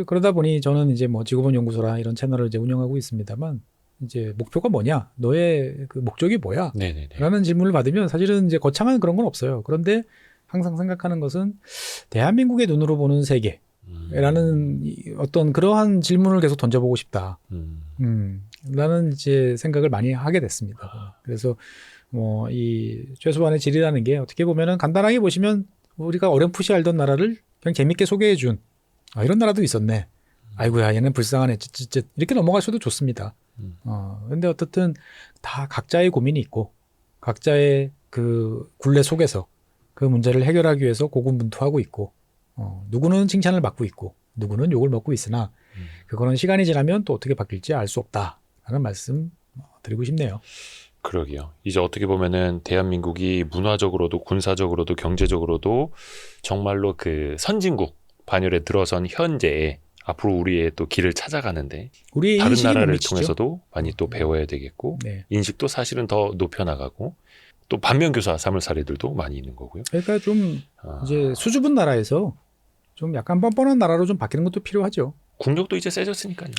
Speaker 3: 그러다 보니 저는 이제 뭐 지구본 연구소라 이런 채널을 이제 운영하고 있습니다만 이제 목표가 뭐냐, 너의 그 목적이 뭐야?
Speaker 2: 네네네.
Speaker 3: 라는 질문을 받으면 사실은 이제 거창한 그런 건 없어요. 그런데 항상 생각하는 것은 대한민국의 눈으로 보는 세계라는 어떤 그러한 질문을 계속 던져보고 싶다. 라는 이제 생각을 많이 하게 됐습니다. 그래서 뭐 이 최소한의 질이라는 게 어떻게 보면은 간단하게 보시면 우리가 어렴풋이 알던 나라를 그냥 재밌게 소개해 준 이런 나라도 있었네. 아이고야 얘는 불쌍하네. 찌찌찌 이렇게 넘어가셔도 좋습니다. 근데 어떻든 다 각자의 고민이 있고 각자의 그 굴레 속에서 그 문제를 해결하기 위해서 고군분투하고 있고 누구는 칭찬을 받고 있고 누구는 욕을 먹고 있으나 그거는 시간이 지나면 또 어떻게 바뀔지 알 수 없다라는 말씀 드리고 싶네요.
Speaker 2: 그러게요. 이제 어떻게 보면은 대한민국이 문화적으로도 군사적으로도 경제적으로도 정말로 그 선진국 반열에 들어선 현재에 앞으로 우리의 또 길을 찾아가는데
Speaker 3: 우리의
Speaker 2: 다른
Speaker 3: 인식이
Speaker 2: 나라를
Speaker 3: 못 미치죠.
Speaker 2: 통해서도 많이 또 배워야 되겠고
Speaker 3: 네.
Speaker 2: 인식도 사실은 더 높여나가고 또 반면교사 삼을 사례들도 많이 있는 거고요.
Speaker 3: 그러니까 좀 이제 수줍은 나라에서 좀 약간 뻔뻔한 나라로 좀 바뀌는 것도 필요하죠.
Speaker 2: 국력도 이제 세졌으니까요.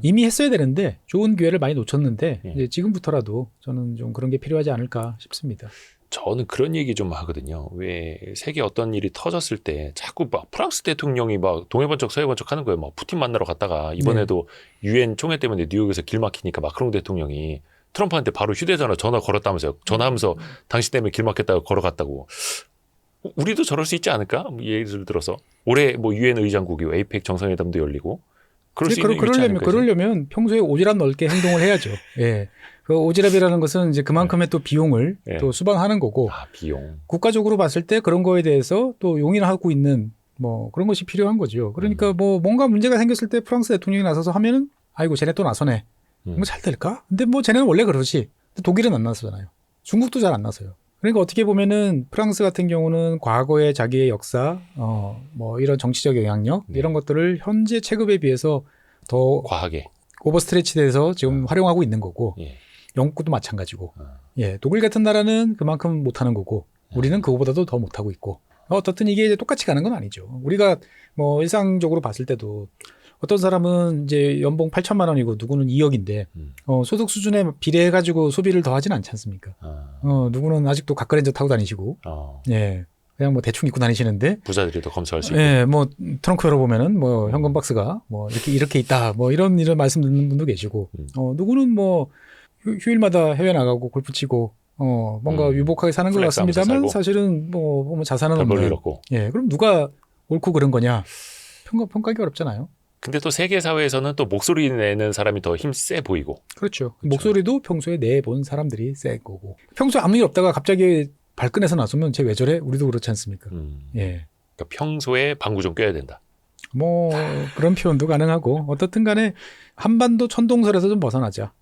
Speaker 3: 이미 했어야 되는데 좋은 기회를 많이 놓쳤는데
Speaker 2: 예.
Speaker 3: 이제 지금부터라도 저는 좀 그런 게 필요하지 않을까 싶습니다.
Speaker 2: 저는 그런 얘기 좀 하거든요. 왜 세계 어떤 일이 터졌을 때 자꾸 막 프랑스 대통령이 막 동해번쩍 서해번쩍 하는 거예요. 막 푸틴 만나러 갔다가 이번에도 유엔 총회 때문에 뉴욕에서 길 막히니까 마크롱 대통령이 트럼프한테 바로 휴대전화 전화 걸었다면서요. 전화하면서 당신 때문에 길 막혔다고 걸어갔다고. 우리도 저럴 수 있지 않을까? 예를 들어서 올해 뭐 유엔 의장국이고 에이펙 정상회담도 열리고 그럴 수 있는 위치 아닐까요?
Speaker 3: 그러려면 평소에 오지랖 넓게 행동을 해야죠. 예. 그 오지랖이라는 것은 이제 그만큼의 또 비용을
Speaker 2: 네.
Speaker 3: 또 수반하는 거고
Speaker 2: 비용.
Speaker 3: 국가적으로 봤을 때 그런 거에 대해서 또 용인하고 있는 뭐 그런 것이 필요한 거죠. 그러니까 뭐 뭔가 문제가 생겼을 때 프랑스 대통령이 나서서 하면은 아이고 쟤네 또 나서네. 뭐 잘 될까? 근데 뭐 쟤네는 원래 그러지. 근데 독일은 안 나서잖아요. 중국도 잘 안 나서요. 그러니까 어떻게 보면은 프랑스 같은 경우는 과거의 자기의 역사, 뭐 이런 정치적 영향력
Speaker 2: 네.
Speaker 3: 이런 것들을 현재 체급에 비해서 더
Speaker 2: 과하게.
Speaker 3: 오버스트레치돼서 지금 활용하고 있는 거고,
Speaker 2: 예.
Speaker 3: 영국도 마찬가지고,
Speaker 2: 어.
Speaker 3: 예, 독일 같은 나라는 그만큼 못하는 거고, 우리는 그거보다도 더 못하고 있고, 어떻든 이게 이제 똑같이 가는 건 아니죠. 우리가 뭐 일상적으로 봤을 때도 어떤 사람은 이제 연봉 8천만 원이고 누구는 2억인데, 소득 수준에 비례해가지고 소비를 더 하진 않지 않습니까? 누구는 아직도 각거렌저 타고 다니시고, 예, 그냥 뭐 대충 입고 다니시는데,
Speaker 2: 부자들이 더 검소할 수 있고.
Speaker 3: 예, 뭐 트렁크 열어보면은 뭐 현금 박스가 뭐 이렇게 있다, 뭐 이런 말씀 듣는 분도 계시고, 누구는 뭐 휴일마다 해외 나가고 골프 치고, 뭔가 유복하게 사는 것
Speaker 2: 플렉스 하면서
Speaker 3: 같습니다만
Speaker 2: 살고.
Speaker 3: 사실은 뭐 보면 자산은
Speaker 2: 별 볼일
Speaker 3: 없는.
Speaker 2: 없고.
Speaker 3: 예, 그럼 누가 옳고 그른 거냐? 평가하기 어렵잖아요.
Speaker 2: 근데 또 세계 사회에서는 또 목소리 내는 사람이 더 힘 세 보이고.
Speaker 3: 그렇죠. 목소리도 평소에 내본 사람들이 센 거고. 평소에 아무 일 없다가 갑자기 발끈해서 나서면 쟤 왜 저래? 우리도 그렇지 않습니까? 예.
Speaker 2: 그러니까 평소에 방구 좀 껴야 된다.
Speaker 3: 뭐 그런 표현도 가능하고 어떻든 간에 한반도 천동설에서 좀 벗어나자.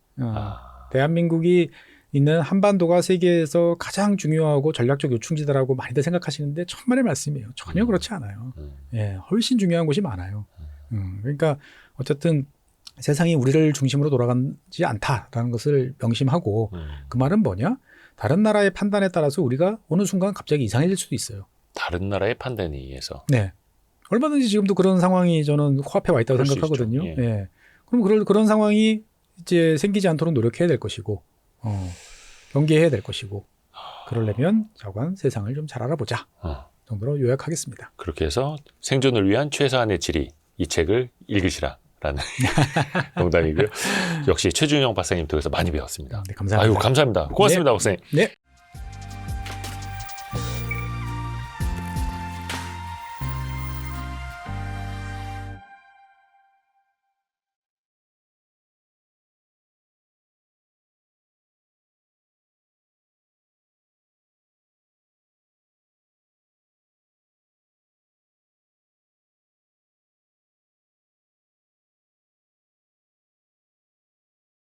Speaker 3: 대한민국이 있는 한반도가 세계에서 가장 중요하고 전략적 요충지다라고 많이들 생각하시는데 천만의 말씀이에요. 전혀 그렇지 않아요. 예, 훨씬 중요한 곳이 많아요. 그러니까 어쨌든 세상이 우리를 중심으로 돌아가지 않다라는 것을 명심하고 그 말은 뭐냐? 다른 나라의 판단에 따라서 우리가 어느 순간 갑자기 이상해질 수도 있어요.
Speaker 2: 다른 나라의 판단에 의해서.
Speaker 3: 네. 얼마든지 지금도 그런 상황이 저는 코앞에 와 있다고
Speaker 2: 그럴 수
Speaker 3: 생각하거든요.
Speaker 2: 있죠.
Speaker 3: 예. 그럼 그런 상황이 이제 생기지 않도록 노력해야 될 것이고, 경계해야 될 것이고, 그러려면 자관 세상을 좀 잘 알아보자 정도로 요약하겠습니다.
Speaker 2: 그렇게 해서 생존을 위한 최소한의 질이 이 책을 읽으시라라는 농담이고요. 역시 최준영 박사님 통해서 많이 배웠습니다.
Speaker 3: 네, 감사합니다.
Speaker 2: 아유, 감사합니다. 고맙습니다, 박사님.
Speaker 3: 네.